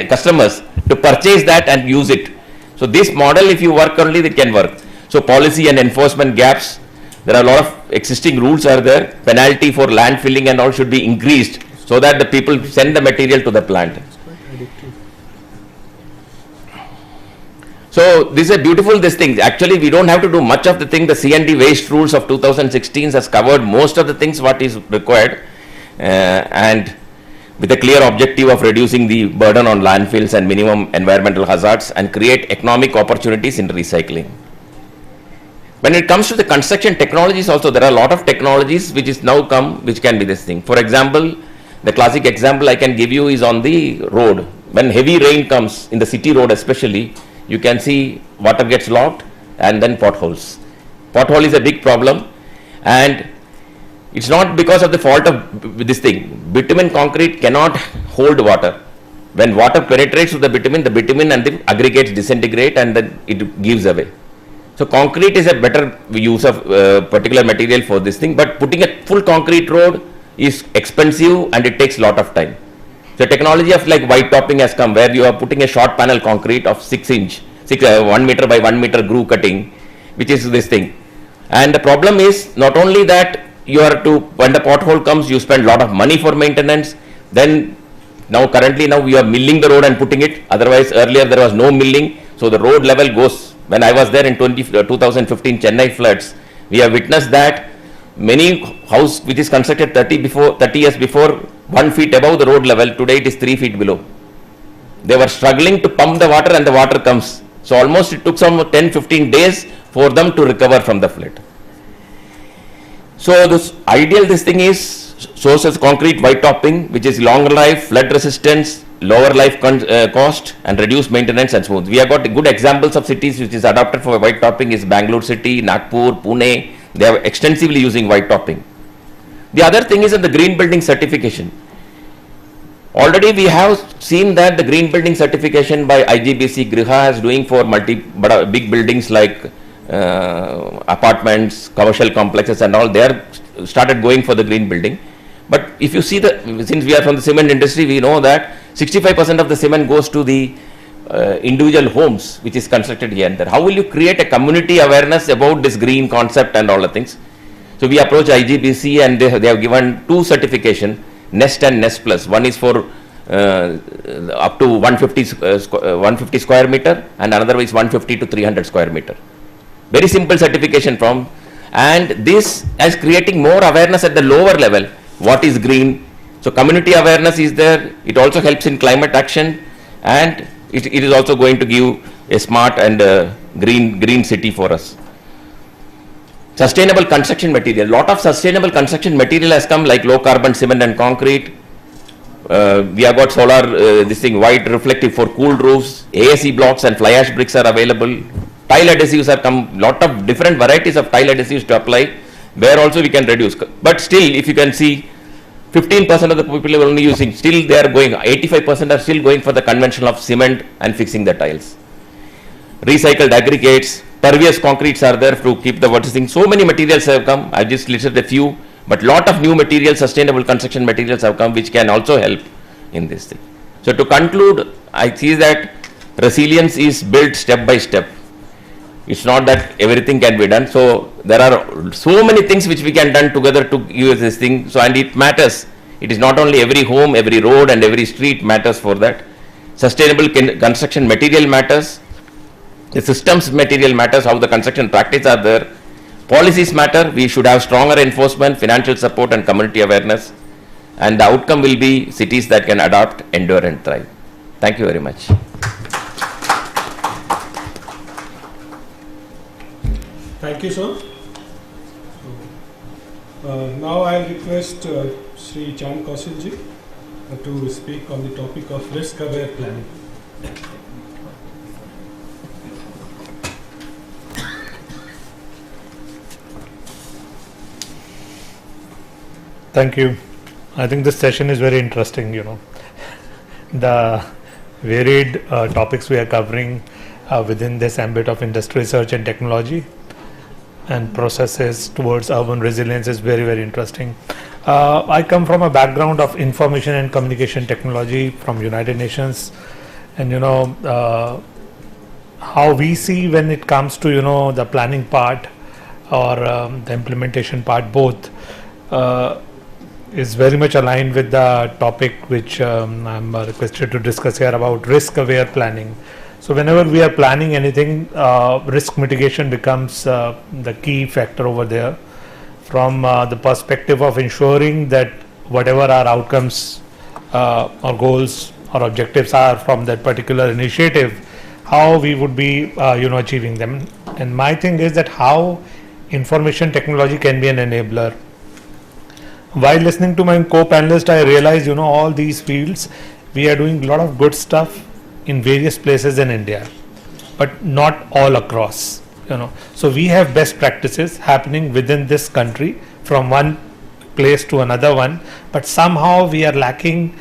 customers to purchase that and use it. So this model, if you work only, it can work. So policy and enforcement gaps, there are a lot of existing rules are there. Penalty for landfilling and all should be increased so that the people send the material to the plant. So this is a beautiful this thing. Actually, we don't have to do much of the thing. The C&D waste rules of 2016 has covered most of the things what is required. And with a clear objective of reducing the burden on landfills and minimum environmental hazards and create economic opportunities in recycling. When it comes to the construction technologies also, there are a lot of technologies which is now come which can be this thing. For example, the classic example I can give you is on the road. When heavy rain comes in the city road especially, you can see water gets locked and then potholes. Pothole is a big problem, and it's not because of the fault of this thing. Bitumen concrete cannot hold water. When water penetrates to the bitumen and the aggregates disintegrate and then it gives away. So concrete is a better use of particular material for this thing, but putting a full concrete road is expensive and it takes a lot of time. So technology of like white topping has come where you are putting a short panel concrete of 1 meter by 1 meter groove cutting, which is this thing. And the problem is not only that you are to, when the pothole comes, you spend a lot of money for maintenance. Then now currently now we are milling the road and putting it. Otherwise earlier there was no milling. So the road level goes, when I was there in 2015 Chennai floods, we have witnessed that many house which is constructed 30 years before 1 feet above the road level, today it is 3 feet below. They were struggling to pump the water and the water comes. So almost it took some 10-15 days for them to recover from the flood. So this ideal this thing is sources concrete white topping, which is long life, flood resistance, lower life cost and reduced maintenance and smooth. We have got good examples of cities which is adopted for white topping is Bangalore city, Nagpur, Pune. They are extensively using white topping. The other thing is in the green building certification. Already we have seen that the green building certification by IGBC Griha is doing for big buildings like apartments, commercial complexes and all, they are started going for the green building. But if you see since we are from the cement industry, we know that 65% of the cement goes to the individual homes which is constructed here and there. How will you create a community awareness about this green concept and all the things? So we approach IGBC and they have given 2 certification, Nest and Nest Plus. One is for up to 150 square meter and another is 150 to 300 square meter. Very simple certification from, and this is creating more awareness at the lower level. What is green? So community awareness is there. It also helps in climate action, and it is also going to give a smart and green city for us. Sustainable construction material. Lot of sustainable construction material has come, like low carbon cement and concrete. We have got solar, white reflective for cool roofs. AAC blocks and fly ash bricks are available. Tile adhesives are come. Lot of different varieties of tile adhesives to apply. Where also we can reduce. But still, if you can see, 15% of the people are only using, still they are going, 85% are still going for the conventional of cement and fixing the tiles. Recycled aggregates, pervious concretes are there to keep the water thing. So many materials have come. I just listed a few, but lot of new materials, sustainable construction materials have come, which can also help in this thing. So to conclude, I see that resilience is built step by step. It's not that everything can be done. So there are so many things which we can done together to use this thing. So, and it matters. It is not only every home, every road and every street matters for that. Sustainable construction material matters. The systems material matters, how the construction practice are there. Policies matter. We should have stronger enforcement, financial support and community awareness. And the outcome will be cities that can adapt, endure and thrive. Thank you very much. Thank you, sir. Now I'll request Sri Chand Kaushilji to speak on the topic of risk-aware planning. Thank you. I think this session is very interesting, The varied topics we are covering within this ambit of industry research and technology and processes towards urban resilience is very, very interesting. I come from a background of information and communication technology from United Nations, and how we see when it comes to the planning part or the implementation part, both is very much aligned with the topic which I'm requested to discuss here about risk-aware planning. So whenever we are planning anything, risk mitigation becomes the key factor over there, from the perspective of ensuring that whatever our outcomes or goals or objectives are from that particular initiative, how we would be achieving them. And my thing is that how information technology can be an enabler. While listening to my co-panelist, I realized all these fields we are doing a lot of good stuff in various places in India, but not all across. So we have best practices happening within this country from one place to another one, but somehow we are lacking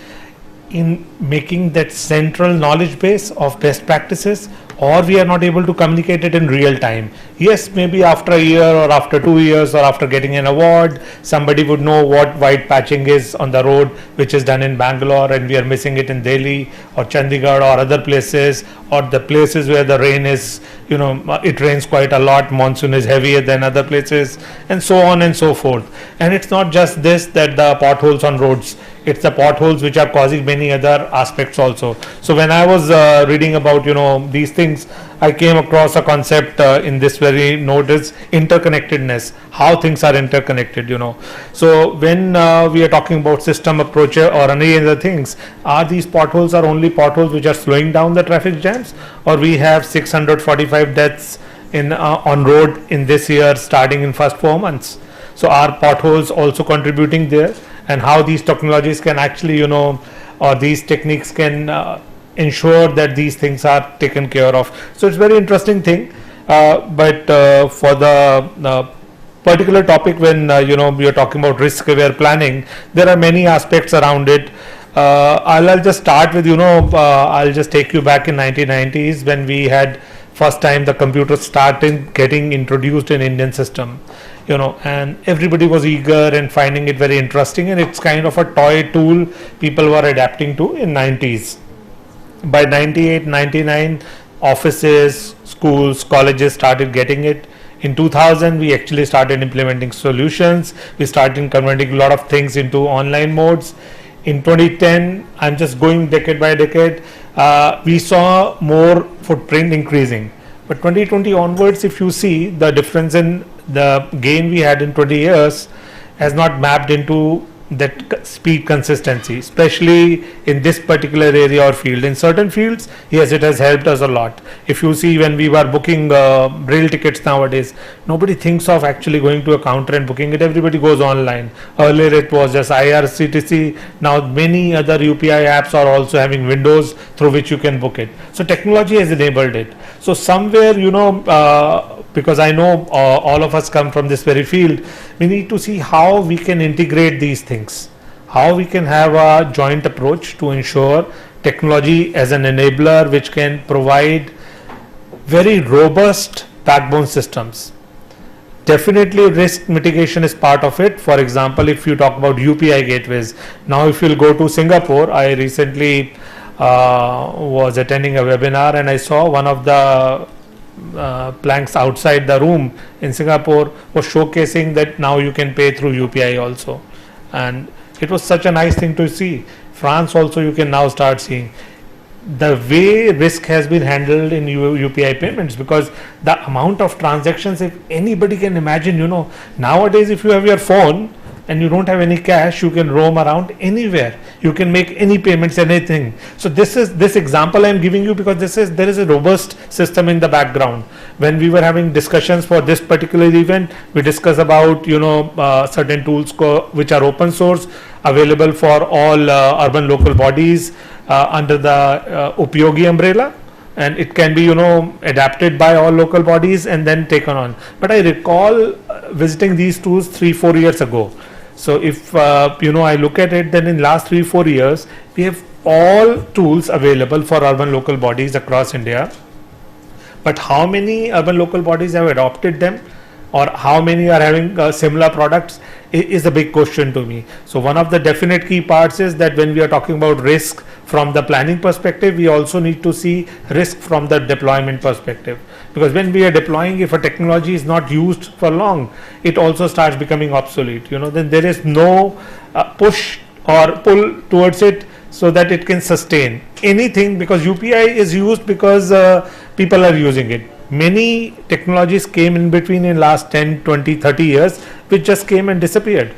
in making that central knowledge base of best practices, or we are not able to communicate it in real time. Yes, maybe after a year or after 2 years or after getting an award, somebody would know what white patching is on the road, which is done in Bangalore, and we are missing it in Delhi or Chandigarh or other places, or the places where the rain is, it rains quite a lot, monsoon is heavier than other places, and so on and so forth. And it's not just this, that the potholes on roads, it's the potholes which are causing many other aspects also. So when I was reading about these things, I came across a concept in this very note is interconnectedness, how things are interconnected. So when we are talking about system approach or any other things, are these potholes are only potholes which are slowing down the traffic jams, or we have 645 deaths in on road in this year starting in first 4 months. So are potholes also contributing there? And how these technologies can actually, or these techniques can ensure that these things are taken care of. So it's very interesting thing. But for the particular topic, when we are talking about risk-aware planning, there are many aspects around it. I'll just start with I'll just take you back in 1990s when we had first time the computer started getting introduced in Indian system, and everybody was eager and finding it very interesting, and it's kind of a toy tool people were adapting to in 90s. By 98, 99, offices, schools, colleges started getting it. In 2000, we actually started implementing solutions. We started converting a lot of things into online modes. In 2010, I'm just going decade by decade, we saw more footprint increasing. But 2020 onwards, if you see the difference in the gain we had in 20 years has not mapped into that speed consistency, especially in this particular area or field. In certain fields, yes, it has helped us a lot. If you see, when we were booking rail tickets nowadays, nobody thinks of actually going to a counter and booking it. Everybody goes online. Earlier it was just IRCTC. Now many other UPI apps are also having windows through which you can book it. So technology has enabled it. So somewhere, because I know all of us come from this very field, we need to see how we can integrate these things, how we can have a joint approach to ensure technology as an enabler which can provide very robust backbone systems. Definitely risk mitigation is part of it. For example, if you talk about UPI gateways, now if you'll go to Singapore, I recently was attending a webinar and I saw one of the planks outside the room in Singapore was showcasing that now you can pay through UPI also, and it was such a nice thing to see. France also, you can now start seeing the way risk has been handled in UPI payments, because the amount of transactions, if anybody can imagine, nowadays if you have your phone and you don't have any cash, you can roam around anywhere, you can make any payments, anything. So this example I am giving you because there is a robust system in the background. When we were having discussions for this particular event, we discussed about certain tools which are open source, available for all urban local bodies under the Upyogi umbrella, and it can be adapted by all local bodies and then taken on. But I recall visiting these tools 3-4 years ago. So if I look at it, then in last 3-4 years we have all tools available for urban local bodies across India, but how many urban local bodies have adopted them, or how many are having similar products, is a big question to me. So one of the definite key parts is that when we are talking about risk from the planning perspective, we also need to see risk from the deployment perspective, because when we are deploying, if a technology is not used for long, it also starts becoming obsolete. Then there is no push or pull towards it so that it can sustain anything, because UPI is used because people are using it. Many technologies came in between in last 10, 20, 30 years, which just came and disappeared.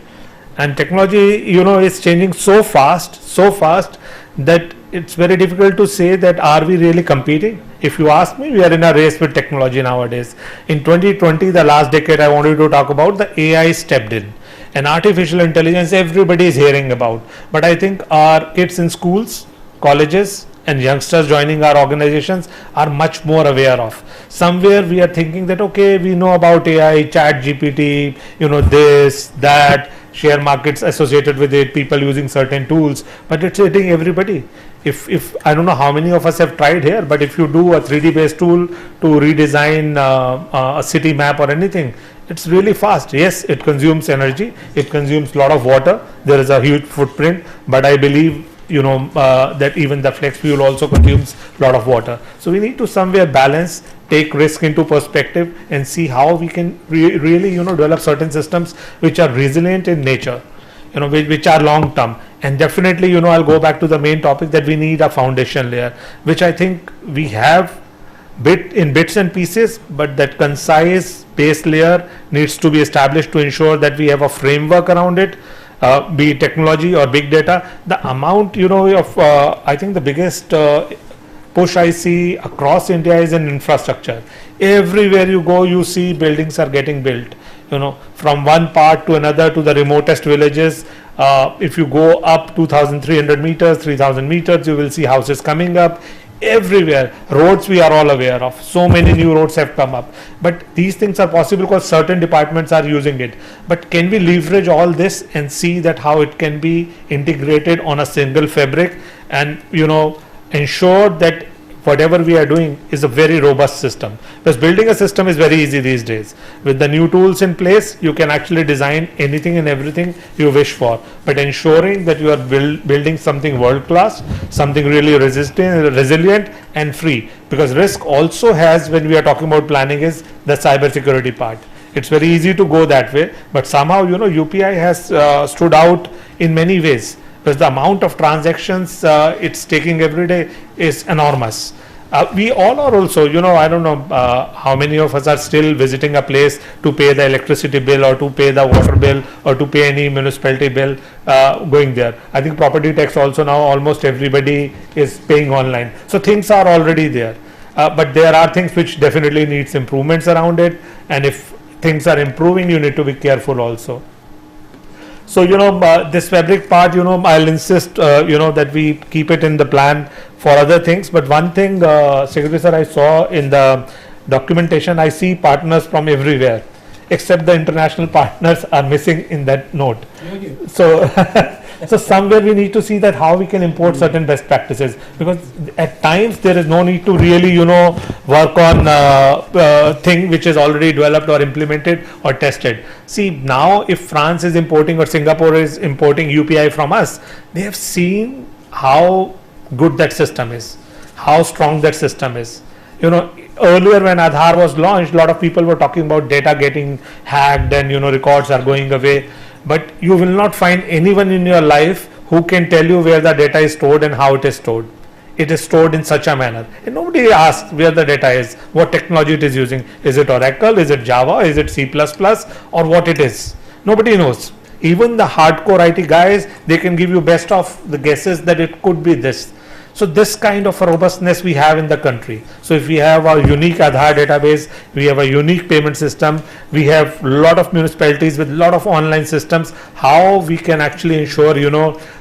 And technology, is changing so fast that it's very difficult to say that are we really competing. If you ask me, we are in a race with technology nowadays. In 2020, the last decade, I wanted to talk about the AI stepped in. And artificial intelligence, everybody is hearing about. But I think our kids in schools, colleges, and youngsters joining our organizations are much more aware of. Somewhere we are thinking that, okay, we know about AI, chat GPT, this, that, share markets associated with it, people using certain tools, but it's hitting everybody. If I don't know how many of us have tried here, but if you do a 3D based tool to redesign a city map or anything, it's really fast. Yes, it consumes energy, it consumes a lot of water, there is a huge footprint, but I believe that even the flex fuel also consumes a lot of water. So we need to somewhere balance, take risk into perspective, and see how we can really develop certain systems which are resilient in nature, which are long term. And definitely I'll go back to the main topic that we need a foundation layer, which I think we have bits and pieces, but that concise base layer needs to be established to ensure that we have a framework around it. Be it technology or big data, the amount of I think the biggest push I see across India is in infrastructure. Everywhere you go, you see buildings are getting built, from one part to another, to the remotest villages. If you go up 2,300 meters, 3,000 meters, you will see houses coming up. Everywhere, roads we are all aware of, so many new roads have come up, but these things are possible because certain departments are using it. But can we leverage all this and see that how it can be integrated on a single fabric, and ensure that whatever we are doing is a very robust system. Because building a system is very easy these days. With the new tools in place, you can actually design anything and everything you wish for. But ensuring that you are building something world class, something really resilient and free. Because risk also has, when we are talking about planning, is the cyber security part. It's very easy to go that way, but somehow, UPI has stood out in many ways, because the amount of transactions it's taking every day is enormous. We all are also, I don't know how many of us are still visiting a place to pay the electricity bill or to pay the water bill or to pay any municipality bill going there. I think property tax also now almost everybody is paying online. So things are already there. But there are things which definitely needs improvements around it, and if things are improving, you need to be careful also. So this fabric part, I'll insist that we keep it in the plan for other things. But one thing, Secretary Sir, I saw in the documentation, I see partners from everywhere, except the international partners are missing in that note. So so somewhere we need to see that how we can import certain best practices, because at times there is no need to really work on thing which is already developed or implemented or tested. See, now if France is importing or Singapore is importing UPI from us, they have seen how good that system is, how strong that system is. Earlier when Aadhaar was launched, a lot of people were talking about data getting hacked and records are going away. But you will not find anyone in your life who can tell you where the data is stored and how it is stored. It is stored in such a manner. And nobody asks where the data is, what technology it is using. Is it Oracle, is it Java, is it C++, or what it is? Nobody knows. Even the hardcore IT guys, they can give you best of the guesses that it could be this. So this kind of robustness we have in the country. So if we have a unique Aadhaar database, we have a unique payment system, we have a lot of municipalities with a lot of online systems, how we can actually ensure,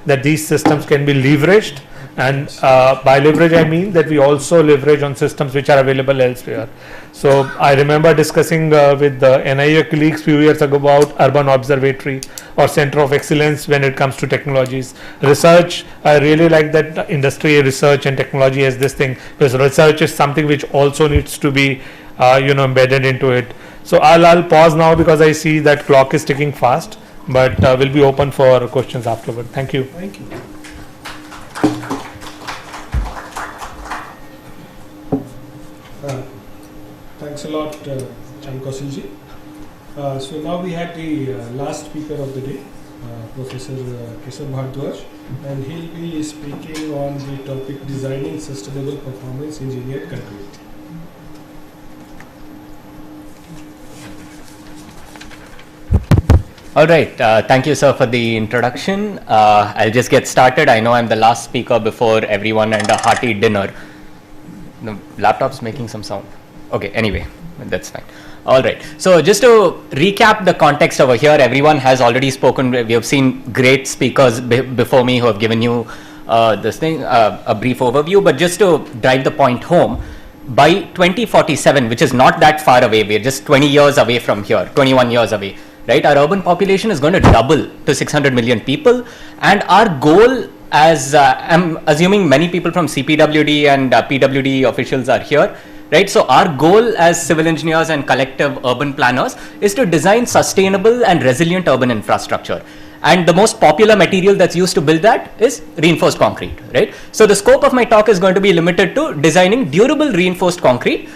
that these systems can be leveraged. And by leverage, I mean that we also leverage on systems which are available elsewhere. So I remember discussing with the NIUA colleagues few years ago about Urban Observatory or Center of Excellence when it comes to technologies. Research, I really like that industry research and technology as this thing, because research is something which also needs to be embedded into it. So I'll pause now because I see that clock is ticking fast, but we'll be open for questions afterward. Thank you. Thank you. Thanks a lot, Chan Kausilji. So now we have the last speaker of the day, Professor Keshav Bhardwaj, and he'll be speaking on the topic Designing Sustainable Performance Engineered Concrete. All right, thank you, sir, for the introduction. I'll just get started. I know I'm the last speaker before everyone and a hearty dinner. The laptop's making some sound. Okay, anyway, that's fine. All right, so just to recap the context over here, everyone has already spoken. We have seen great speakers before me who have given you this thing, a brief overview, but just to drive the point home, by 2047, which is not that far away, we're just 20 years away from here, 21 years away, right? Our urban population is going to double to 600 million people, and our goal, as I'm assuming many people from CPWD and PWD officials are here, right? So our goal as civil engineers and collective urban planners is to design sustainable and resilient urban infrastructure. And the most popular material that's used to build that is reinforced concrete, right? So the scope of my talk is going to be limited to designing durable reinforced concrete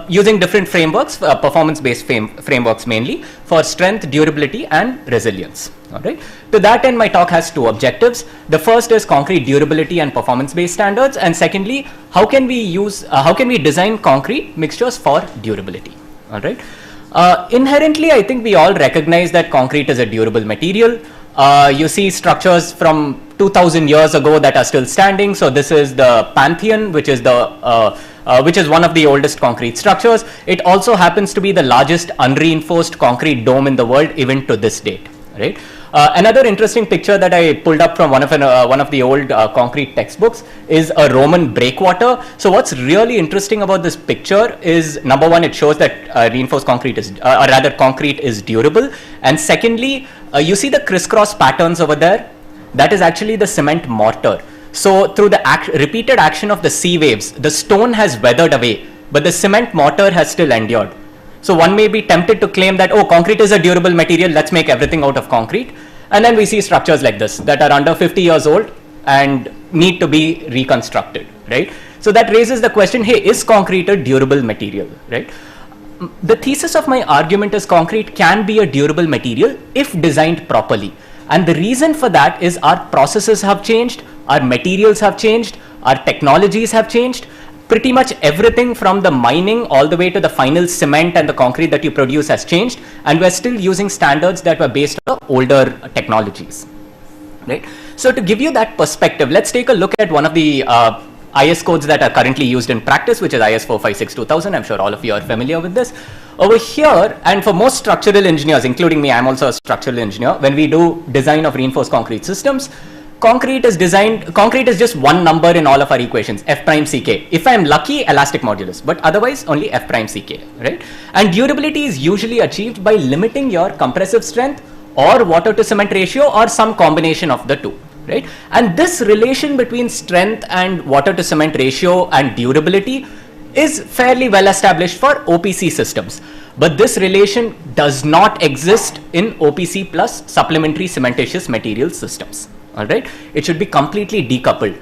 using different frameworks, performance-based frameworks mainly, for strength, durability, and resilience. All right. To that end, my talk has two objectives. The first is concrete durability and performance-based standards, and secondly, how can we design concrete mixtures for durability? All right. Inherently, I think we all recognize that concrete is a durable material. You see structures from 2000 years ago that are still standing. So this is the Pantheon, which is one of the oldest concrete structures. It also happens to be the largest unreinforced concrete dome in the world even to this date, right? Another interesting picture that I pulled up from one of the old concrete textbooks is a Roman breakwater. So what's really interesting about this picture is, number one, it shows that reinforced concrete is, or rather concrete is durable. And secondly, you see the crisscross patterns over there? That is actually the cement mortar. So through the repeated action of the sea waves, the stone has weathered away, but the cement mortar has still endured. So one may be tempted to claim that, oh, concrete is a durable material, let's make everything out of concrete. And then we see structures like this that are under 50 years old and need to be reconstructed, right? So that raises the question, hey, is concrete a durable material, right? The thesis of my argument is concrete can be a durable material if designed properly. And the reason for that is our processes have changed, our materials have changed, our technologies have changed. Pretty much everything from the mining all the way to the final cement and the concrete that you produce has changed, and we're still using standards that were based on older technologies, right? So to give you that perspective, let's take a look at one of the IS codes that are currently used in practice, which is IS 456-2000. I'm sure all of you are familiar with this. Over here, and for most structural engineers, including me, I'm also a structural engineer, when we do design of reinforced concrete systems, concrete is just one number in all of our equations, F prime CK. If I'm lucky, elastic modulus, but otherwise only F prime CK, right? And durability is usually achieved by limiting your compressive strength or water to cement ratio or some combination of the two, right? And this relation between strength and water to cement ratio and durability is fairly well established for OPC systems. But this relation does not exist in OPC plus supplementary cementitious material systems. All right, it should be completely decoupled.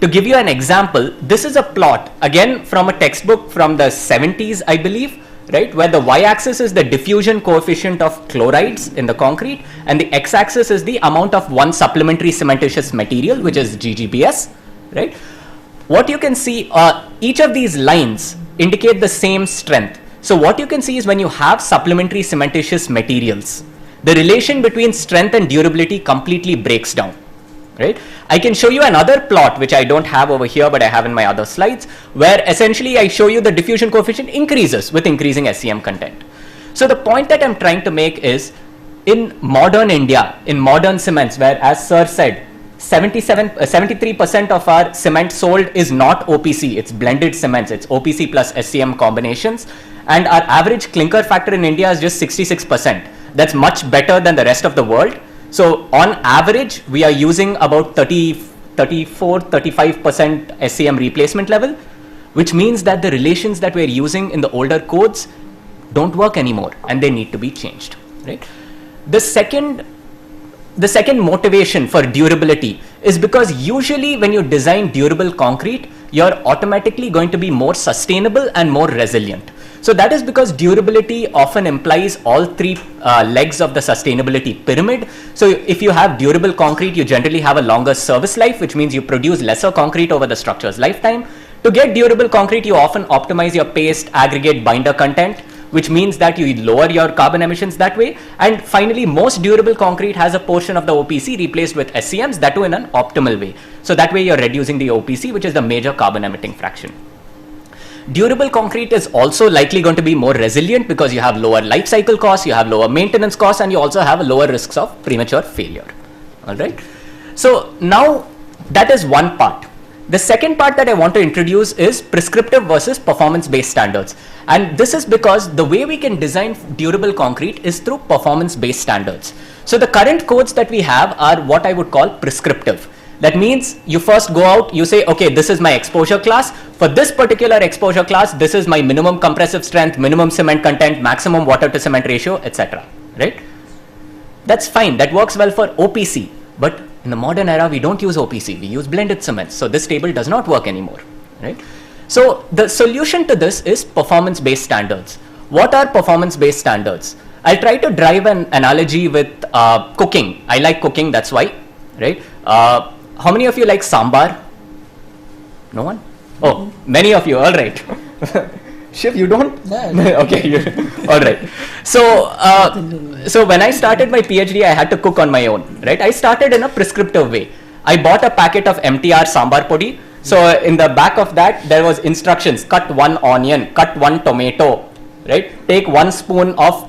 To give you an example, this is a plot again from a textbook from the 70s, I believe, right, where the y-axis is the diffusion coefficient of chlorides in the concrete, and the x-axis is the amount of one supplementary cementitious material, which is GGBS, right? What you can see, each of these lines indicate the same strength. So what you can see is when you have supplementary cementitious materials, the relation between strength and durability completely breaks down, right? I can show you another plot, which I don't have over here, but I have in my other slides, where essentially I show you the diffusion coefficient increases with increasing SCM content. So the point that I'm trying to make is, in modern India, in modern cements, where, as Sir said, 73% of our cement sold is not OPC, it's blended cements, it's OPC plus SCM combinations, and our average clinker factor in India is just 66%. That's much better than the rest of the world. So on average, we are using about 35% SCM replacement level, which means that the relations that we're using in the older codes don't work anymore and they need to be changed, right? The second motivation for durability is because usually when you design durable concrete, you're automatically going to be more sustainable and more resilient. So that is because durability often implies all three legs of the sustainability pyramid. So if you have durable concrete, you generally have a longer service life, which means you produce lesser concrete over the structure's lifetime. To get durable concrete, you often optimize your paste, aggregate, binder content, which means that you lower your carbon emissions that way. And finally, most durable concrete has a portion of the OPC replaced with SCMs, that too in an optimal way. So that way you're reducing the OPC, which is the major carbon emitting fraction. Durable concrete is also likely going to be more resilient because you have lower life cycle costs, you have lower maintenance costs, and you also have lower risks of premature failure. All right. So now that is one part. The second part that I want to introduce is prescriptive versus performance-based standards. And this is because the way we can design durable concrete is through performance-based standards. So the current codes that we have are what I would call prescriptive. That means you first go out, you say, okay, this is my exposure class. For this particular exposure class, this is my minimum compressive strength, minimum cement content, maximum water to cement ratio, etc. Right? That's fine. That works well for OPC. But in the modern era, we don't use OPC. We use blended cements. So this table does not work anymore. Right? So the solution to this is performance-based standards. What are performance-based standards? I'll try to drive an analogy with cooking. I like cooking, that's why. Right? How many of you like sambar? No one? Oh, many of you, all right. Shiv, you don't? Yeah. Okay, all right. So, so when I started my PhD, I had to cook on my own, right? I started in a prescriptive way. I bought a packet of MTR sambar podi. So in the back of that, there was instructions, cut one onion, cut one tomato, right? Take 1 spoon of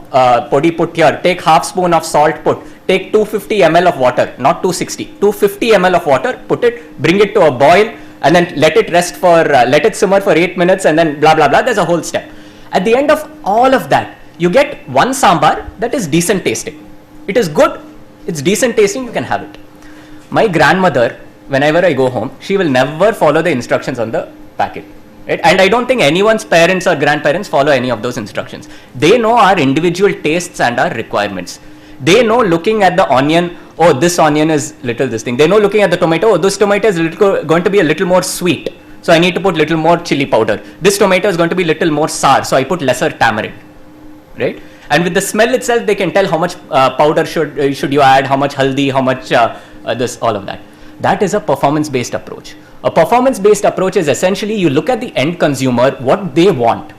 podi put here, take half spoon of salt put, take 250 ml of water, not 260, 250 ml of water, put it, bring it to a boil, and then let it rest for, let it simmer for 8 minutes, and then blah, blah, blah. There's a whole step. At the end of all of that, you get one sambar that is decent tasting. It is good, it's decent tasting, you can have it. My grandmother whenever I go home, she will never follow the instructions on the packet. Right? And I don't think anyone's parents or grandparents follow any of those instructions. They know our individual tastes and our requirements. They know looking at the onion, oh, this onion is little this thing. They know looking at the tomato, oh, this tomato is going to be a little more sweet, so I need to put little more chili powder. This tomato is going to be little more sour, so I put lesser tamarind, right? And with the smell itself, they can tell how much powder should you add, how much haldi, how much this, all of that. That is a performance-based approach. A performance-based approach is essentially you look at the end consumer, what they want,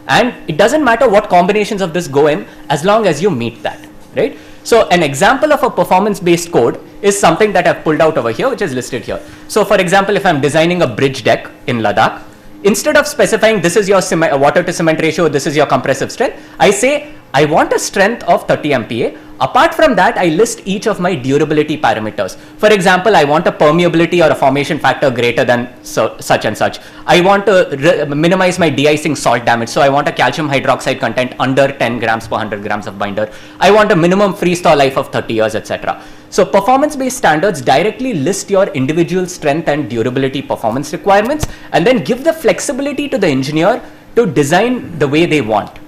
and it doesn't matter what combinations of this go in as long as you meet that. Right? So an example of a performance-based code is something that I've pulled out over here, which is listed here. So for example, if I'm designing a bridge deck in Ladakh, instead of specifying this is your water to cement ratio, this is your compressive strength, I say I want a strength of 30 MPa. Apart from that, I list each of my durability parameters. For example, I want a permeability or a formation factor greater than such and such. I want to minimize my de-icing salt damage. So I want a calcium hydroxide content under 10 grams per 100 grams of binder. I want a minimum freeze-thaw life of 30 years, etc. So performance-based standards directly list your individual strength and durability performance requirements and then give the flexibility to the engineer to design the way they want,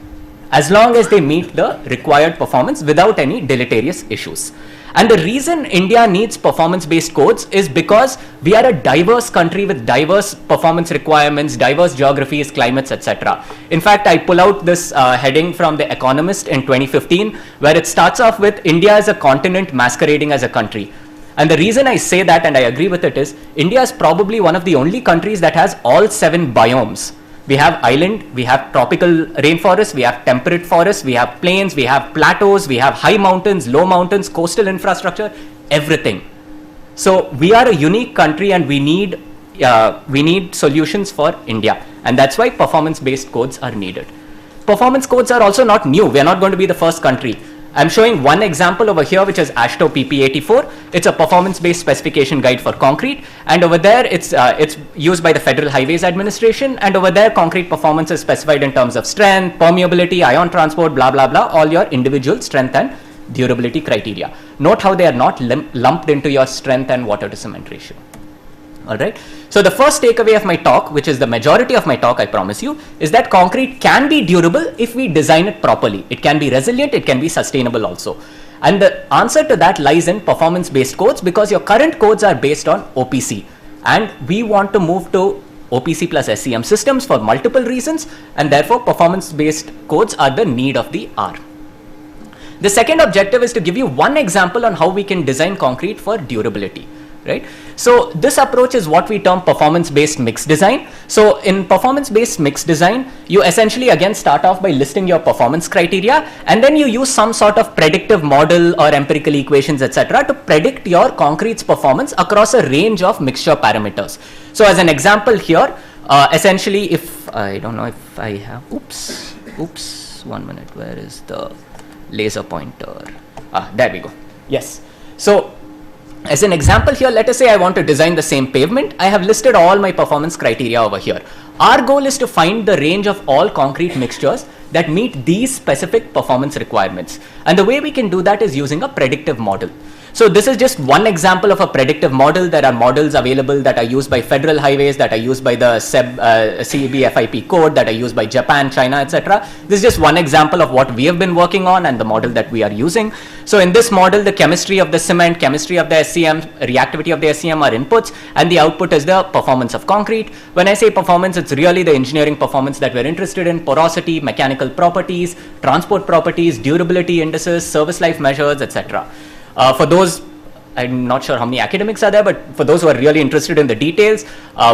as long as they meet the required performance without any deleterious issues. And the reason India needs performance-based codes is because we are a diverse country with diverse performance requirements, diverse geographies, climates, etc. In fact, I pull out this heading from The Economist in 2015, where it starts off with India as a continent masquerading as a country. And the reason I say that, and I agree with it, is India is probably one of the only countries that has all 7 biomes. We have island, we have tropical rainforests, we have temperate forests, we have plains, we have plateaus, we have high mountains, low mountains, coastal infrastructure, everything. So we are a unique country and we need solutions for India. And that's why performance-based codes are needed. Performance codes are also not new. We are not going to be the first country. I'm showing one example over here, which is AASHTO PP84. It's a performance-based specification guide for concrete, and over there it's used by the Federal Highways Administration, and over there concrete performance is specified in terms of strength, permeability, ion transport, blah blah blah, all your individual strength and durability criteria. Note how they are not lumped into your strength and water to cement ratio. Alright, so the first takeaway of my talk, which is the majority of my talk, I promise you, is that concrete can be durable if we design it properly. It can be resilient, it can be sustainable also. And the answer to that lies in performance-based codes, because your current codes are based on OPC. And we want to move to OPC plus SCM systems for multiple reasons, and therefore performance-based codes are the need of the hour. The second objective is to give you one example on how we can design concrete for durability. Right? So this approach is what we term performance-based mixed design. So in performance-based mixed design, you essentially again start off by listing your performance criteria, and then you use some sort of predictive model or empirical equations, etc., to predict your concrete's performance across a range of mixture parameters. So as an example here, essentially, if I don't know if I have, oops, 1 minute, where is the laser pointer? There we go. Yes. So as an example here, let us say I want to design the same pavement. I have listed all my performance criteria over here. Our goal is to find the range of all concrete mixtures that meet these specific performance requirements. And the way we can do that is using a predictive model. So this is just one example of a predictive model. There are models available that are used by Federal Highways, that are used by the CEB-FIP code, that are used by Japan, China, etc. This is just one example of what we have been working on and the model that we are using. So in this model, the chemistry of the cement, chemistry of the SCM, reactivity of the SCM are inputs, and the output is the performance of concrete. When I say performance, it's really the engineering performance that we're interested in: porosity, mechanical properties, transport properties, durability indices, service life measures, etc. For those, I'm not sure how many academics are there, but for those who are really interested in the details,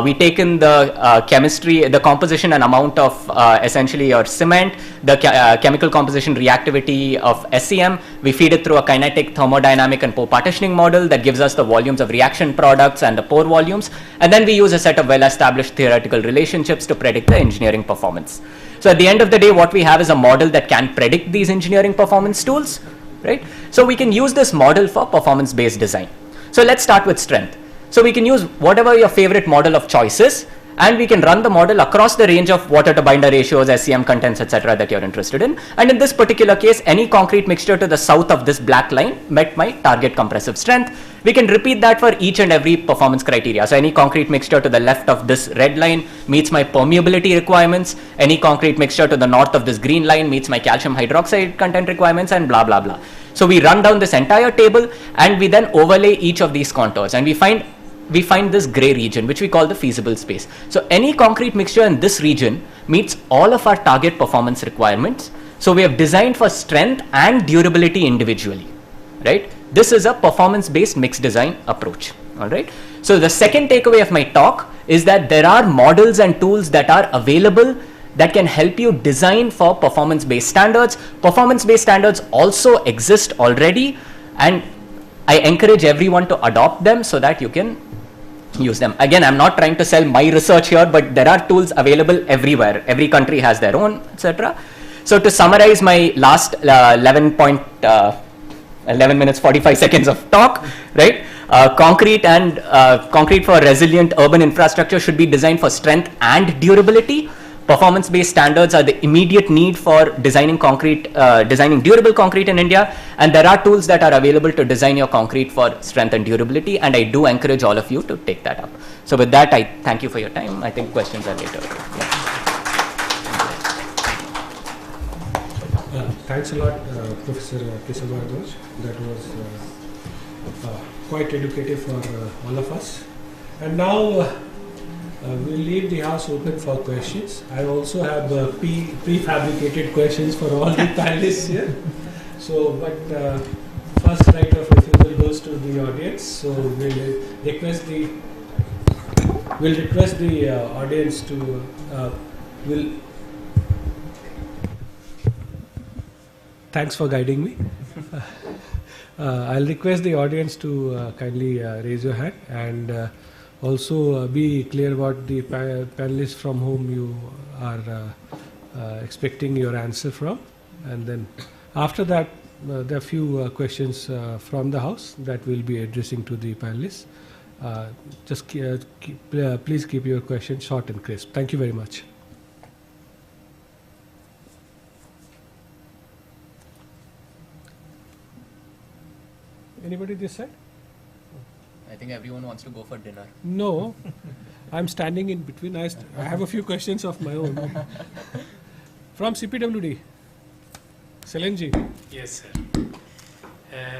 we take in the chemistry, the composition and amount of essentially your cement, the chemical composition reactivity of SCM. We feed it through a kinetic, thermodynamic and pore partitioning model that gives us the volumes of reaction products and the pore volumes. And then we use a set of well-established theoretical relationships to predict the engineering performance. So at the end of the day, what we have is a model that can predict these engineering performance tools. Right? So we can use this model for performance-based design. So let's start with strength. So we can use whatever your favorite model of choice is, and we can run the model across the range of water to binder ratios, SCM contents, etc. that you're interested in. And in this particular case, any concrete mixture to the south of this black line met my target compressive strength. We can repeat that for each and every performance criteria. So any concrete mixture to the left of this red line meets my permeability requirements. Any concrete mixture to the north of this green line meets my calcium hydroxide content requirements, and blah, blah, blah. So we run down this entire table and we then overlay each of these contours, and we find this gray region, which we call the feasible space. So any concrete mixture in this region meets all of our target performance requirements. So we have designed for strength and durability individually, right? This is a performance-based mix design approach, all right? So the second takeaway of my talk is that there are models and tools that are available that can help you design for performance-based standards. Performance-based standards also exist already, and I encourage everyone to adopt them so that you can use them. Again, I'm not trying to sell my research here, but there are tools available everywhere. Every country has their own, etc. So to summarize my last 11 minutes 45 seconds of talk, right? Concrete for resilient urban infrastructure should be designed for strength and durability. Performance-based standards are the immediate need for designing durable concrete in India, and there are tools that are available to design your concrete for strength and durability, and I do encourage all of you to take that up. So with that, I thank you for your time. I think questions are later. Thanks a lot, Professor Kesavardhaj. That was quite educative for all of us. And now we'll leave the house open for questions. I also have prefabricated questions for all the panelists here. So, but first right of refusal goes to the audience. So we'll request the audience to Thanks for guiding me. I'll request the audience to kindly raise your hand, and also be clear about the panelists from whom you are expecting your answer from. And then after that, there are few questions from the house that we'll be addressing to the panelists. Just please keep your questions short and crisp. Thank you very much. Anybody this side? I think everyone wants to go for dinner. No, I'm standing in between. I have a few questions of my own. From CPWD, Selenji. Yes, sir.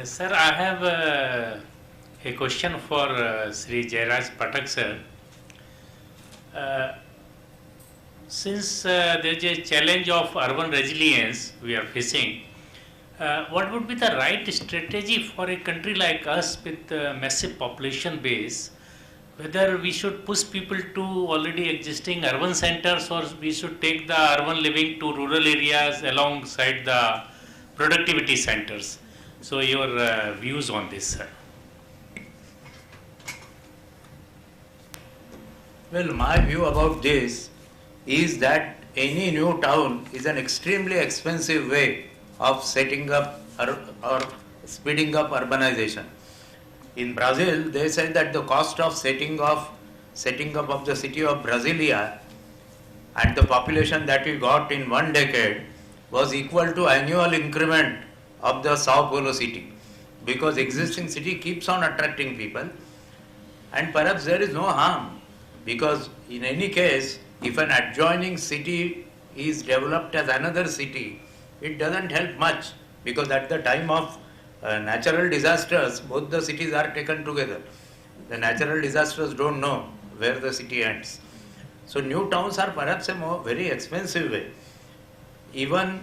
Sir, I have a question for Sri Jairaj Patak, sir. Since there is a challenge of urban resilience we are facing, what would be the right strategy for a country like us with a massive population base? Whether we should push people to already existing urban centers, or we should take the urban living to rural areas alongside the productivity centers. So your views on this, sir. Well, my view about this is that any new town is an extremely expensive way of setting up or speeding up urbanization. In Brazil, they said that the cost of setting up of the city of Brasilia and the population that we got in 1 decade was equal to annual increment of the Sao Paulo city, because existing city keeps on attracting people, and perhaps there is no harm, because in any case, if an adjoining city is developed as another city, it doesn't help much, because at the time of natural disasters, both the cities are taken together. The natural disasters don't know where the city ends. So new towns are perhaps a very expensive way. Even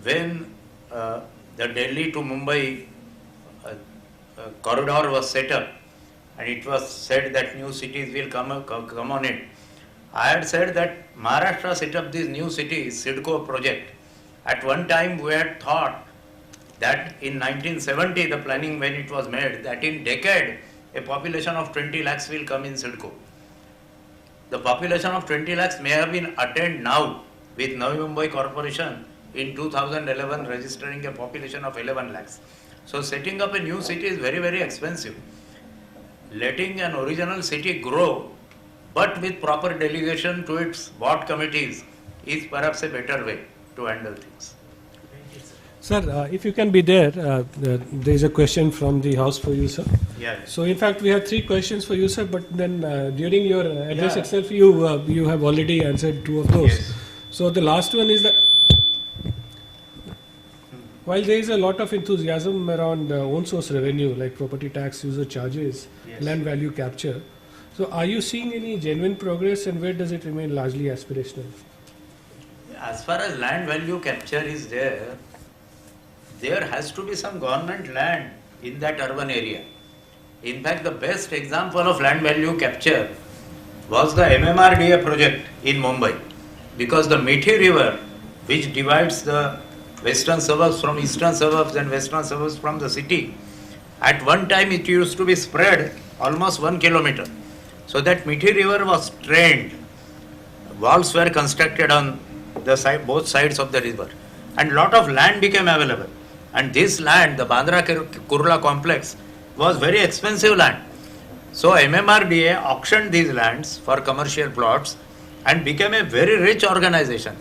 when the Delhi to Mumbai corridor was set up, and it was said that new cities will come on it, I had said that Maharashtra set up these new cities, SIDCO project. At one time we had thought that in 1970, the planning when it was made, that in decade a population of 20 lakhs will come in SIDCO. The population of 20 lakhs may have been attained now with Navi Mumbai Corporation in 2011 registering a population of 11 lakhs. So setting up a new city is very, very expensive. Letting an original city grow, but with proper delegation to its board committees, is perhaps a better way to handle things. Sir, if you can be there, there is a question from the house for you, sir. Yeah. So, in fact, we have 3 questions for you, sir. But then, during your address Yeah. itself, you have already answered 2 of those. Yes. So, the last one is that while there is a lot of enthusiasm around own source revenue, like property tax, user charges, Yes. land value capture, so are you seeing any genuine progress, and where does it remain largely aspirational? As far as land value capture is there has to be some government land in that urban area. In fact, the best example of land value capture was the MMRDA project in Mumbai, because the Mithi River, which divides the western suburbs from eastern suburbs and western suburbs from the city, at one time it used to be spread almost 1 kilometer. So that Mithi River was drained. Walls were constructed on the side, both sides of the river, and lot of land became available. And this land, the Bandra Kurla complex, was very expensive land. So MMRDA auctioned these lands for commercial plots and became a very rich organization.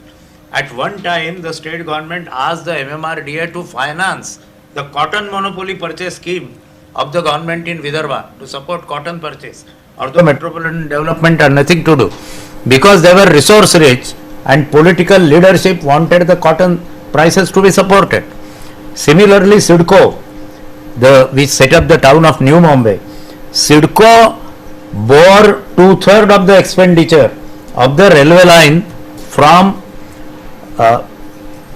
At one time, the state government asked the MMRDA to finance the cotton monopoly purchase scheme of the government in Vidarbha to support cotton purchase. Although metropolitan development had nothing to do, because they were resource rich and political leadership wanted the cotton prices to be supported. Similarly, SIDCO, which set up the town of New Mumbai, SIDCO bore 2/3 of the expenditure of the railway line from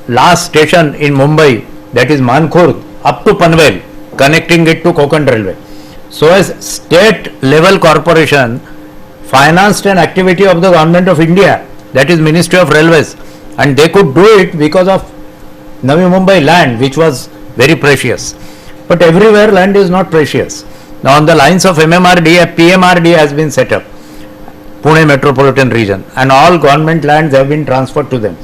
last station in Mumbai, that is Mankhurd, up to Panvel, connecting it to Konkan Railway. So as state level corporation financed an activity of the government of India, that is Ministry of Railways, and they could do it because of Navi Mumbai land, which was very precious. But everywhere land is not precious. Now on the lines of MMRDA, PMRDA has been set up, Pune metropolitan region, and all government lands have been transferred to them.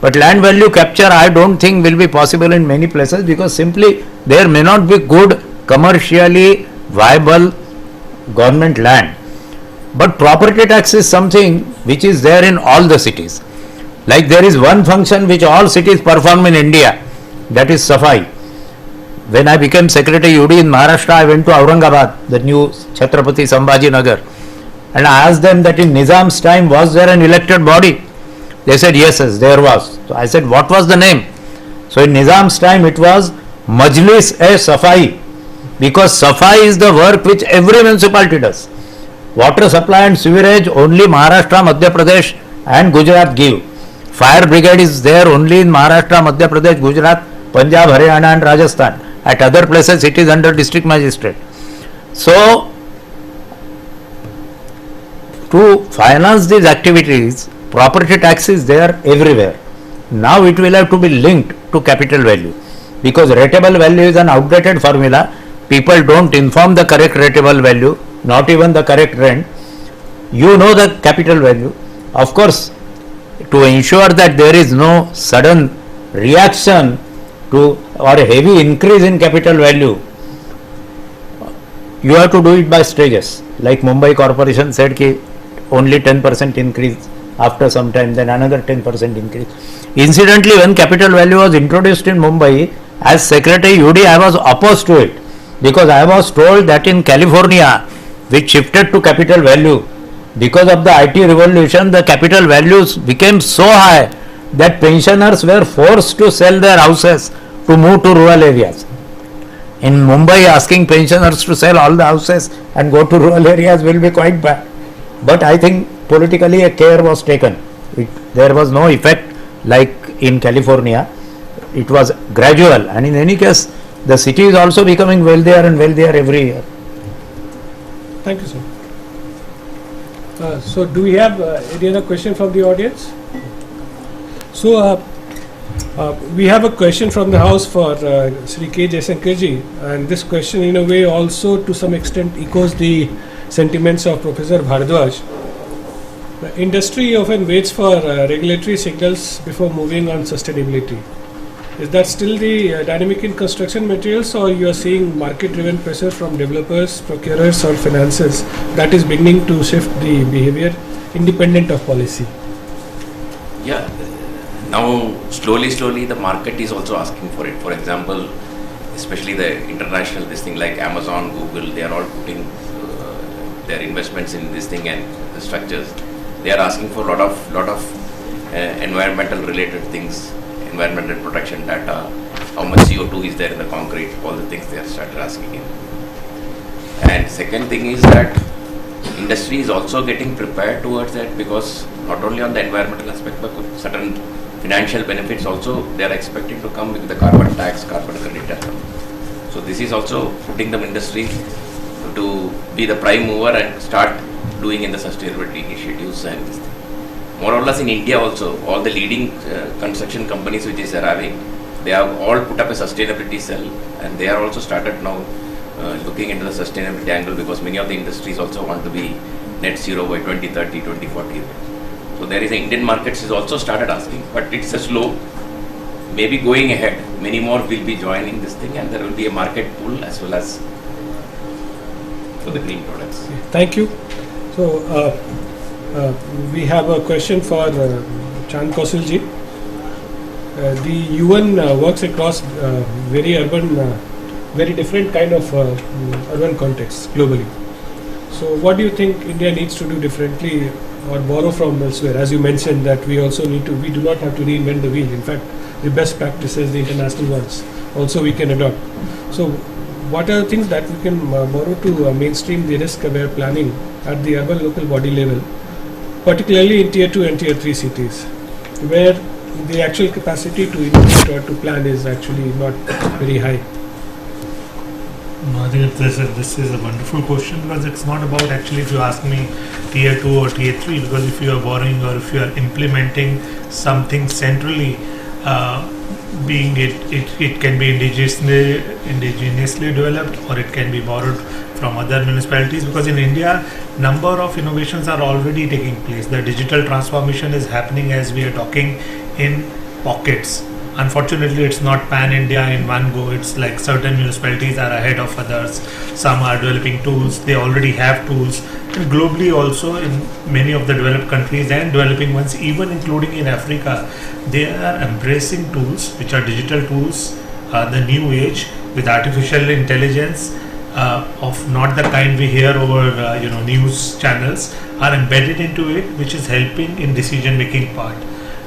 But land value capture I don't think will be possible in many places, because simply there may not be good commercially viable government land. But property tax is something which is there in all the cities. Like there is one function which all cities perform in India, that is Safai. When I became Secretary UD in Maharashtra, I went to Aurangabad, the new Chhatrapati Sambhaji Nagar, and I asked them that in Nizam's time was there an elected body? They said yes, there was. So I said, what was the name? So in Nizam's time it was Majlis-e-Safai, because Safai is the work which every municipality does. Water supply and sewerage only Maharashtra, Madhya Pradesh and Gujarat give. Fire brigade is there only in Maharashtra, Madhya Pradesh, Gujarat, Punjab, Haryana and Rajasthan. At other places it is under district magistrate. So to finance these activities, property tax is there everywhere. Now it will have to be linked to capital value, because rateable value is an outdated formula. People don't inform the correct rateable value, not even the correct rent. You know the capital value. Of course, to ensure that there is no sudden reaction to or a heavy increase in capital value, you have to do it by stages. Like Mumbai Corporation said ki only 10% increase after some time, then another 10% increase. Incidentally, when capital value was introduced in Mumbai, as Secretary UD, I was opposed to it, because I was told that in California, which shifted to capital value, because of the IT revolution, the capital values became so high that pensioners were forced to sell their houses to move to rural areas. In Mumbai, asking pensioners to sell all the houses and go to rural areas will be quite bad. But I think politically a care was taken. There was no effect like in California. It was gradual, and in any case, the city is also becoming wealthier and wealthier every year. Thank you, sir. So do we have any other question from the audience? So we have a question from the house for Sri K. Jaisankarji, and this question in a way also to some extent echoes the sentiments of Professor Bhardwaj. The industry often waits for regulatory signals before moving on sustainability. Is that still the dynamic in construction materials, or you are seeing market-driven pressure from developers, procurers or financiers that is beginning to shift the behavior independent of policy? Yeah, now slowly the market is also asking for it. For example, especially the international this thing like Amazon, Google, they are all putting their investments in this thing and the structures. They are asking for lot of environmental related things, environmental protection data, how much CO2 is there in the concrete, all the things they have started asking in. And second thing is that industry is also getting prepared towards that, because not only on the environmental aspect but certain financial benefits also they are expecting to come with the carbon tax, carbon credit. So this is also putting the industry to be the prime mover and start doing in the sustainability initiatives. And more or less in India also, all the leading construction companies which is having, they have all put up a sustainability cell, and they are also started now looking into the sustainability angle, because many of the industries also want to be net zero by 2030, 2040. So there is a Indian markets is also started asking, but it's a slow, maybe going ahead, many more will be joining this thing, and there will be a market pull as well as for the green products. Thank you. So we have a question for Chand Kausalji. The UN works across very urban, very different kind of urban contexts globally. So what do you think India needs to do differently or borrow from elsewhere? As you mentioned that we also need to, we do not have to reinvent the wheel. In fact, the best practices, the international ones, also we can adopt. So what are the things that we can borrow to mainstream the risk-aware planning at the urban local body level, particularly in Tier 2 and Tier 3 cities, where the actual capacity to innovate or to plan is actually not very high? No, I think this is a wonderful question, because it's not about actually, if you ask me, Tier 2 or Tier 3, because if you are borrowing or if you are implementing something centrally, being it can be indigenously developed, or it can be borrowed from other municipalities, because in India number of innovations are already taking place. The digital transformation is happening as we are talking in pockets. Unfortunately, it's not pan-India in one go. It's like certain municipalities are ahead of others. Some are developing tools. They already have tools. And globally also, in many of the developed countries and developing ones, even including in Africa, they are embracing tools which are digital tools, the new age with artificial intelligence of not the kind we hear over news channels, are embedded into it, which is helping in decision-making part.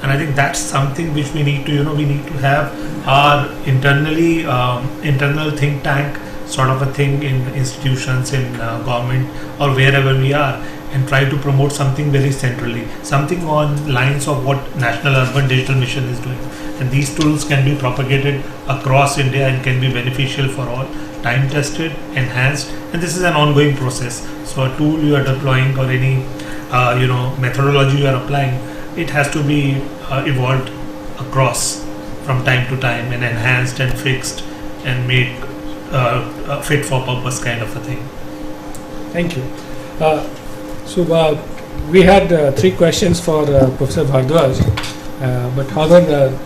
And I think that's something which we need to, we need to have our internal think tank sort of a thing in institutions, in government, or wherever we are, and try to promote something very centrally, something on lines of what National Urban Digital Mission is doing. And these tools can be propagated across India and can be beneficial for all, time tested, enhanced, and this is an ongoing process. So a tool you are deploying or any methodology you are applying, it has to be evolved across from time to time and enhanced and fixed and made fit for purpose kind of a thing. Thank you. So we had 3 questions for Professor Bhardwaj, but however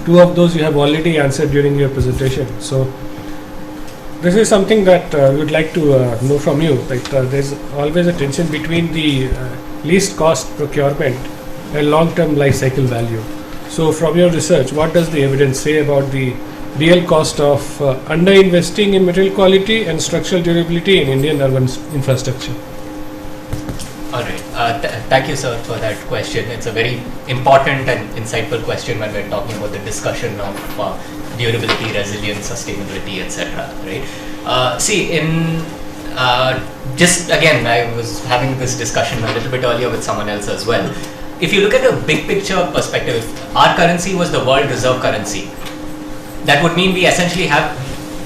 2 of those you have already answered during your presentation. So this is something that we would like to know from you. Like there's always a tension between the least cost procurement and long-term life cycle value. So from your research, what does the evidence say about the real cost of under-investing in material quality and structural durability in Indian urban infrastructure? All right. Thank you, sir, for that question. It's a very important and insightful question when we're talking about the discussion of durability, resilience, sustainability, etc. Right? Just again, I was having this discussion a little bit earlier with someone else as well. If you look at a big picture perspective, if our currency was the world reserve currency, that would mean we essentially have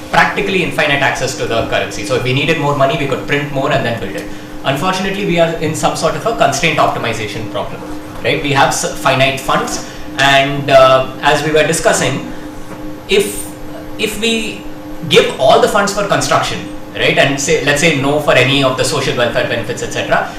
practically infinite access to the currency. So if we needed more money, we could print more and then build it. Unfortunately, we are in some sort of a constraint optimization problem, right? We have finite funds, and as we were discussing, if we give all the funds for construction, right, and let's say no for any of the social welfare benefits, etc.,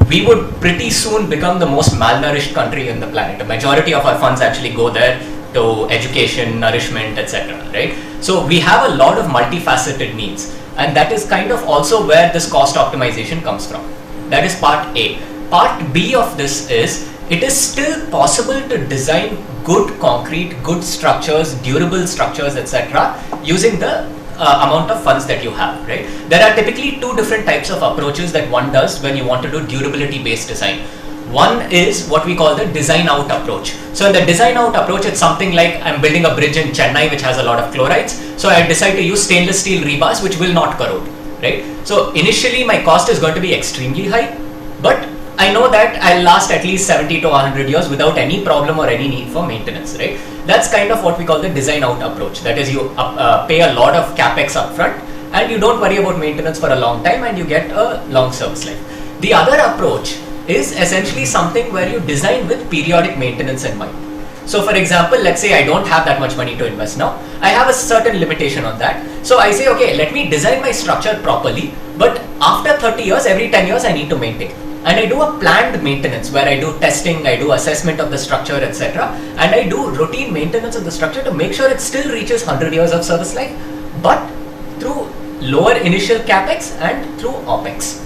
we would pretty soon become the most malnourished country in the planet. The majority of our funds actually go there to education, nourishment, etc., right? So we have a lot of multifaceted needs, and that is kind of also where this cost optimization comes from. That is part A. Part B of this is, it is still possible to design good concrete, good structures, durable structures, etc., using the amount of funds that you have, right? There are typically two different types of approaches that one does when you want to do durability based design. One is what we call the design out approach. So in the design out approach, it's something like I'm building a bridge in Chennai which has a lot of chlorides. So I decide to use stainless steel rebars which will not corrode, right? So initially my cost is going to be extremely high, but I know that I'll last at least 70 to 100 years without any problem or any need for maintenance, right? That's kind of what we call the design out approach. That is, you pay a lot of capex upfront and you don't worry about maintenance for a long time and you get a long service life. The other approach is essentially something where you design with periodic maintenance in mind. So for example, let's say I don't have that much money to invest now. I have a certain limitation on that. So I say, okay, let me design my structure properly, but after 30 years, every 10 years I need to maintain. And I do a planned maintenance where I do testing, I do assessment of the structure, etc. And I do routine maintenance of the structure to make sure it still reaches 100 years of service life, but through lower initial capex and through OPEX,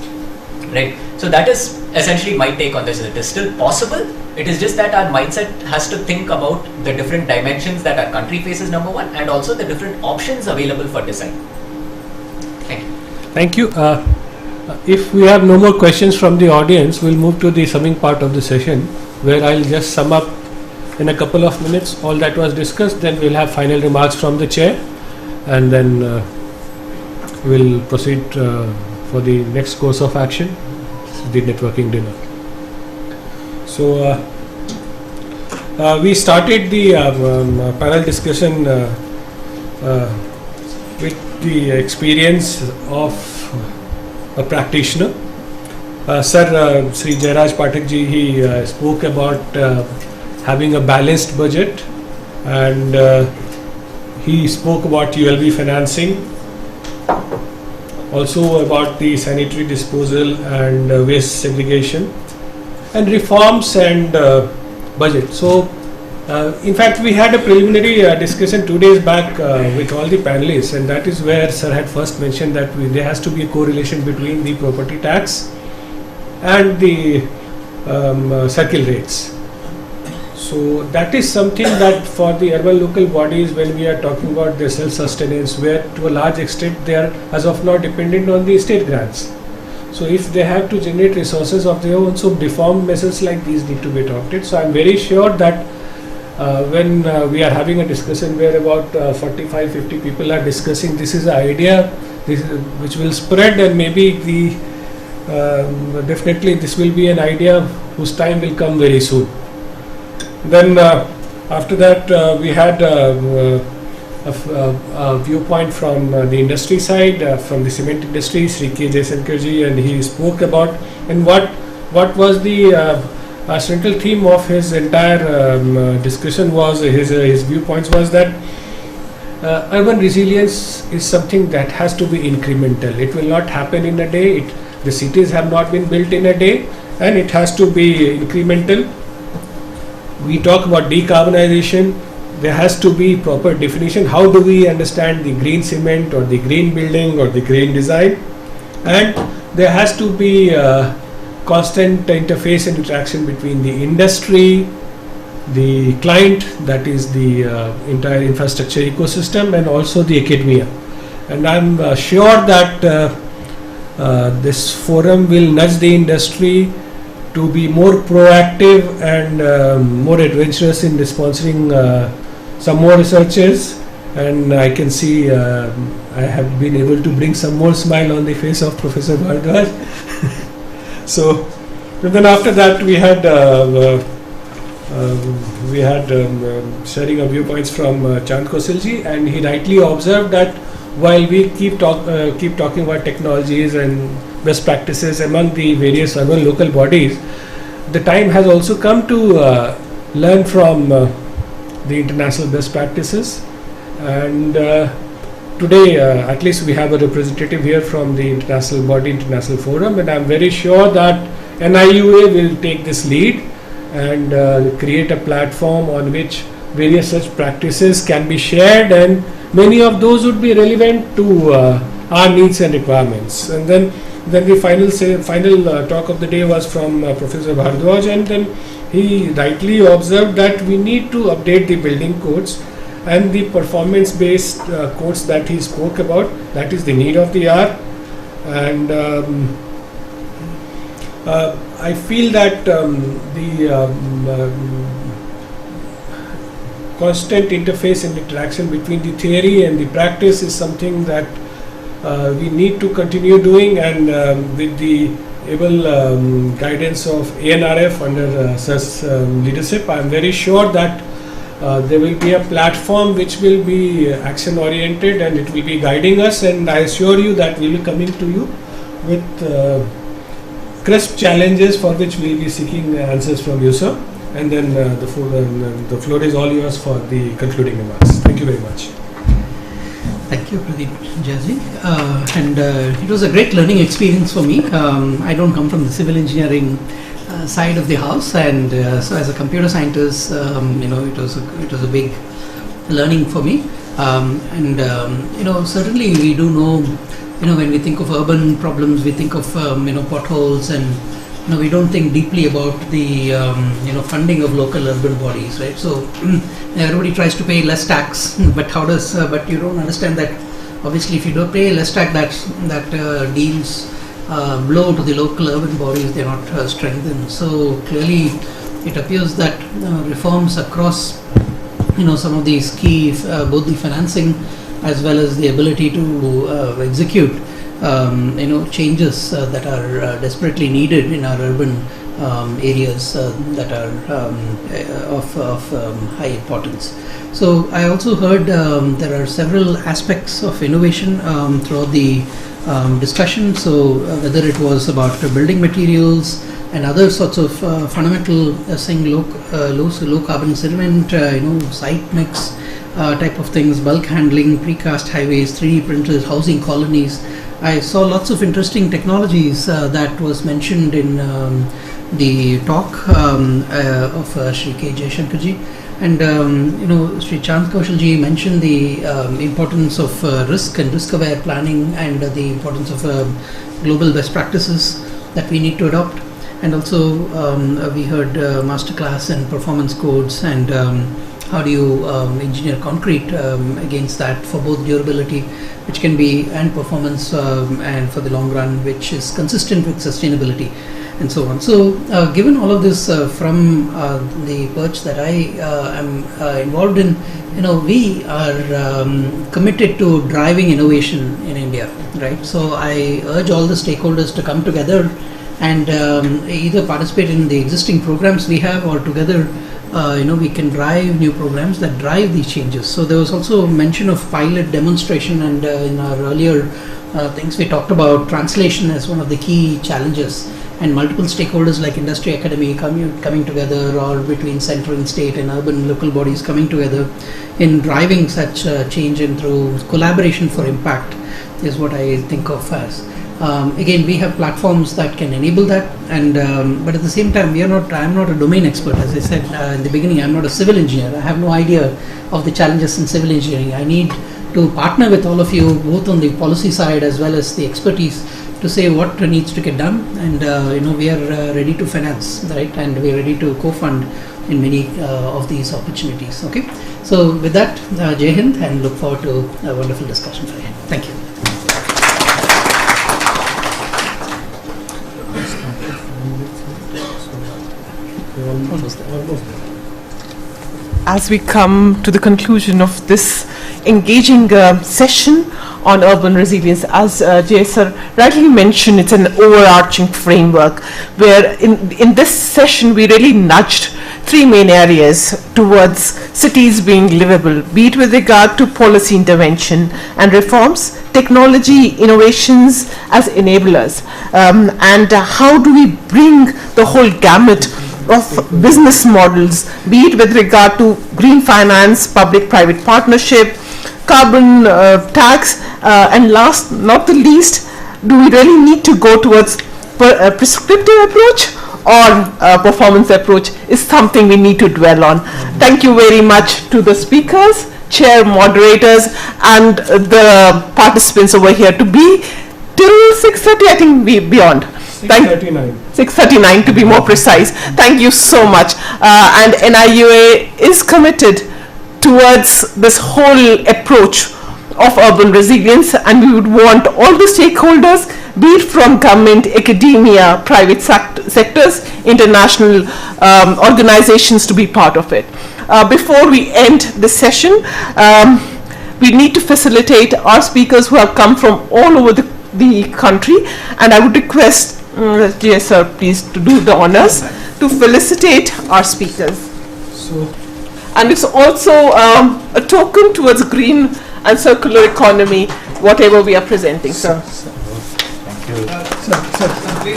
right? So that is essentially my take on this. It is still possible. It is just that our mindset has to think about the different dimensions that our country faces, number one, and also the different options available for design. Thank you. Thank you. If we have no more questions from the audience, we'll move to the summing part of the session, where I'll just sum up in a couple of minutes all that was discussed. Then we'll have final remarks from the chair, and then we'll proceed for the next course of action, the networking dinner. So we started the panel discussion with the experience of a practitioner. Sir Sri Jairaj Pathak ji, he spoke about having a balanced budget, and he spoke about ULB financing, also about the sanitary disposal and waste segregation, and reforms and budget. So in fact, we had a preliminary discussion 2 days back with all the panelists, and that is where Sir had first mentioned that there has to be a correlation between the property tax and the circle rates. So that is something that for the urban local bodies, when we are talking about their self-sustenance, where to a large extent they are as of now dependent on the state grants. So if they have to generate resources of their own, so reform measures like these need to be adopted. So I am very sure that when we are having a discussion where about 45-50 people are discussing, this is an idea which will spread, and maybe definitely this will be an idea whose time will come very soon. Then after that we had a viewpoint from the industry side, from the cement industry, Sri K. Jaisankarji, and he spoke about, and what was the central theme of his entire discussion was, his viewpoints was that urban resilience is something that has to be incremental. It will not happen in a day. The cities have not been built in a day, and it has to be incremental. We talk about decarbonization. There has to be proper definition. How do we understand the green cement or the green building or the green design? And there has to be constant interface and interaction between the industry, the client, that is the entire infrastructure ecosystem, and also the academia. And I'm sure that this forum will nudge the industry to be more proactive and more adventurous in sponsoring some more researchers. And I can see I have been able to bring some more smile on the face of Professor Bhardwaj. So, and then after that we had sharing of viewpoints from Chand Kausalji, and he rightly observed that while we keep talking about technologies and best practices among the various urban local bodies, the time has also come to learn from the international best practices. And today, at least we have a representative here from the international body, International Forum, and I'm very sure that NIUA will take this lead and create a platform on which various such practices can be shared, and many of those would be relevant to our needs and requirements. And then the final talk of the day was from Professor Bhardwaj, and then he rightly observed that we need to update the building codes and the performance-based codes that he spoke about. That is the need of the hour, and I feel that constant interface and interaction between the theory and the practice is something that we need to continue doing, and with the able guidance of ANRF under Sir's leadership, I am very sure that there will be a platform which will be action oriented and it will be guiding us, and I assure you that we will be coming to you with crisp challenges for which we will be seeking answers from you, sir. And then the floor is all yours for the concluding remarks. Thank you very much. Thank you, Pradeep Jazzy. And it was a great learning experience for me. I don't come from the civil engineering side of the house, and so as a computer scientist, it was a big learning for me. Certainly we do know, when we think of urban problems, we think of potholes, and we don't think deeply about the funding of local urban bodies, right? So everybody tries to pay less tax, but but you don't understand that obviously if you don't pay less tax, that deals blow to the local urban bodies, they're not strengthened. So clearly it appears that reforms across some of these key, both the financing as well as the ability to execute changes that are desperately needed in our urban areas that are of high importance. So I also heard there are several aspects of innovation throughout the discussion. So whether it was about building materials and other sorts of fundamental low carbon cement, site mix type of things, bulk handling, precast highways, 3D printers, housing colonies. I saw lots of interesting technologies that was mentioned in the talk of Shri K. Jaishankarji, and Shri Chand Kaushalji mentioned the importance of risk and risk-aware planning, and the importance of global best practices that we need to adopt. And also we heard masterclass and performance codes, and how do you engineer concrete against that for both durability, which can be, and performance, and for the long run, which is consistent with sustainability, and so on. So given all of this from the perch that I am involved in, we are committed to driving innovation in India, right? So I urge all the stakeholders to come together and either participate in the existing programs we have, or together we can drive new programs that drive these changes. So there was also mention of pilot demonstration, and in our earlier things we talked about translation as one of the key challenges, and multiple stakeholders like industry, academy coming together, or between central and state and urban local bodies coming together in driving such change, and through collaboration for impact is what I think of as. Again, we have platforms that can enable that, and but at the same time, I'm not a domain expert. As I said in the beginning, I'm not a civil engineer. I have no idea of the challenges in civil engineering. I need to partner with all of you, both on the policy side as well as the expertise, to say what needs to get done, and we are ready to finance, right, and we are ready to co-fund in many of these opportunities. Okay, so with that, Jai Hind, and look forward to a wonderful discussion for you. Thank you. As we come to the conclusion of this engaging session on urban resilience, as Jay sir rightly mentioned, it's an overarching framework where in this session we really nudged three main areas towards cities being livable, be it with regard to policy intervention and reforms, technology innovations as enablers, and how do we bring the whole gamut of business models, be it with regard to green finance, public-private partnership, carbon tax, and last not the least, do we really need to go towards a prescriptive approach or performance approach is something we need to dwell on. Thank you very much to the speakers, chair, moderators, and the participants over here to be till 6:30, I think, beyond. 6:39. 639 to be more precise. Thank you so much. And NIUA is committed towards this whole approach of urban resilience, and we would want all the stakeholders, be it from government, academia, private sectors, international organizations, to be part of it. Before we end this session, we need to facilitate our speakers who have come from all over the country, and I would request JS sir, please, to do the honors to felicitate our speakers. And it's also a token towards green and circular economy, whatever we are presenting, sir. Thank you.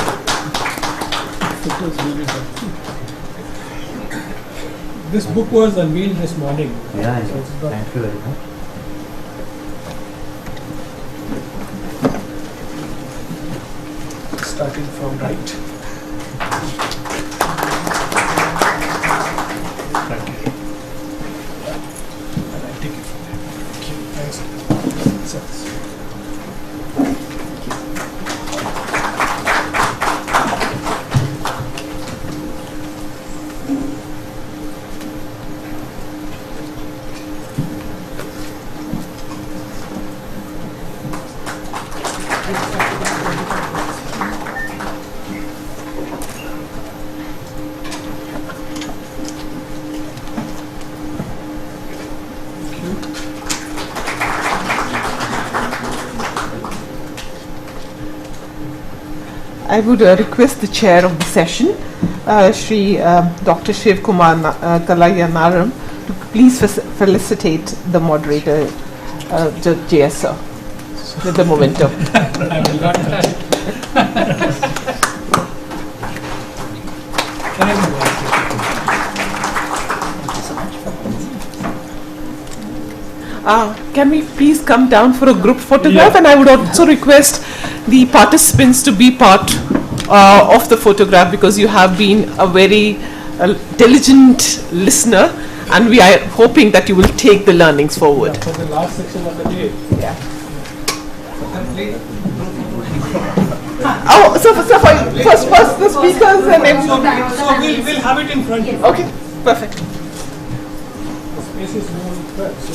This book was unveiled this morning. Yeah, thank you very much. Starting from right. Thank you. And I take it from there. Thank you. Thanks. Sir. I would request the chair of the session, Shri Dr. Shiv Kumar Kalayanaram, to please felicitate the moderator, JS sir, with the momentum. I will not Can we please come down for a group photograph? Yeah. And I would also request the participants to be part of the photograph, because you have been a very diligent listener, and we are hoping that you will take the learnings forward. Yeah, for the last section of the day. Yeah. Oh, so first the speakers and everyone. So we'll have it in front. Okay, perfect. The space is more well, so.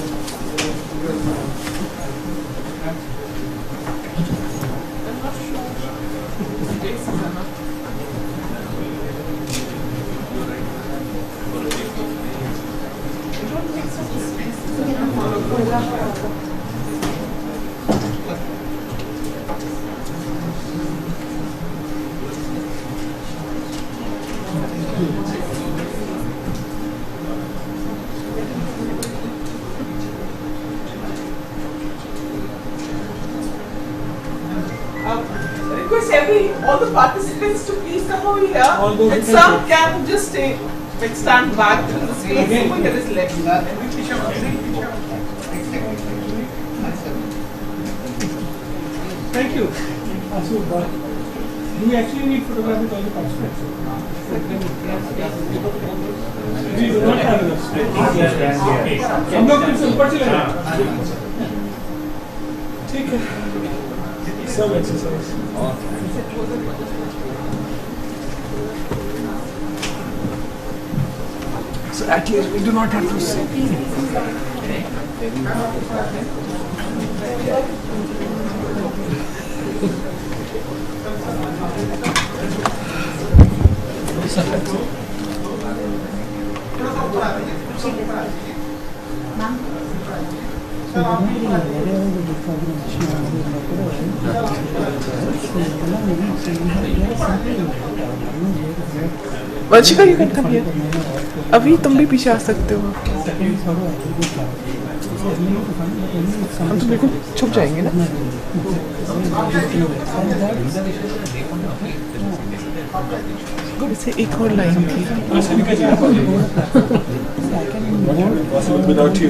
Request all the participants to please come over here, and some can just stand back to the space over here is left. Thank you. Do we actually need photograph with all the participants? We do not have enough space. हम लोग कुछ ऊपर चले जाएं। ठीक है। Some exercise. So at least we do not have to sit. Vanshika, you can come here. अभी तुम भी पीछे आ सकते हो. हम तो बिल्कुल छुप जाएंगे ना. से एक और लाइन थी. Without you.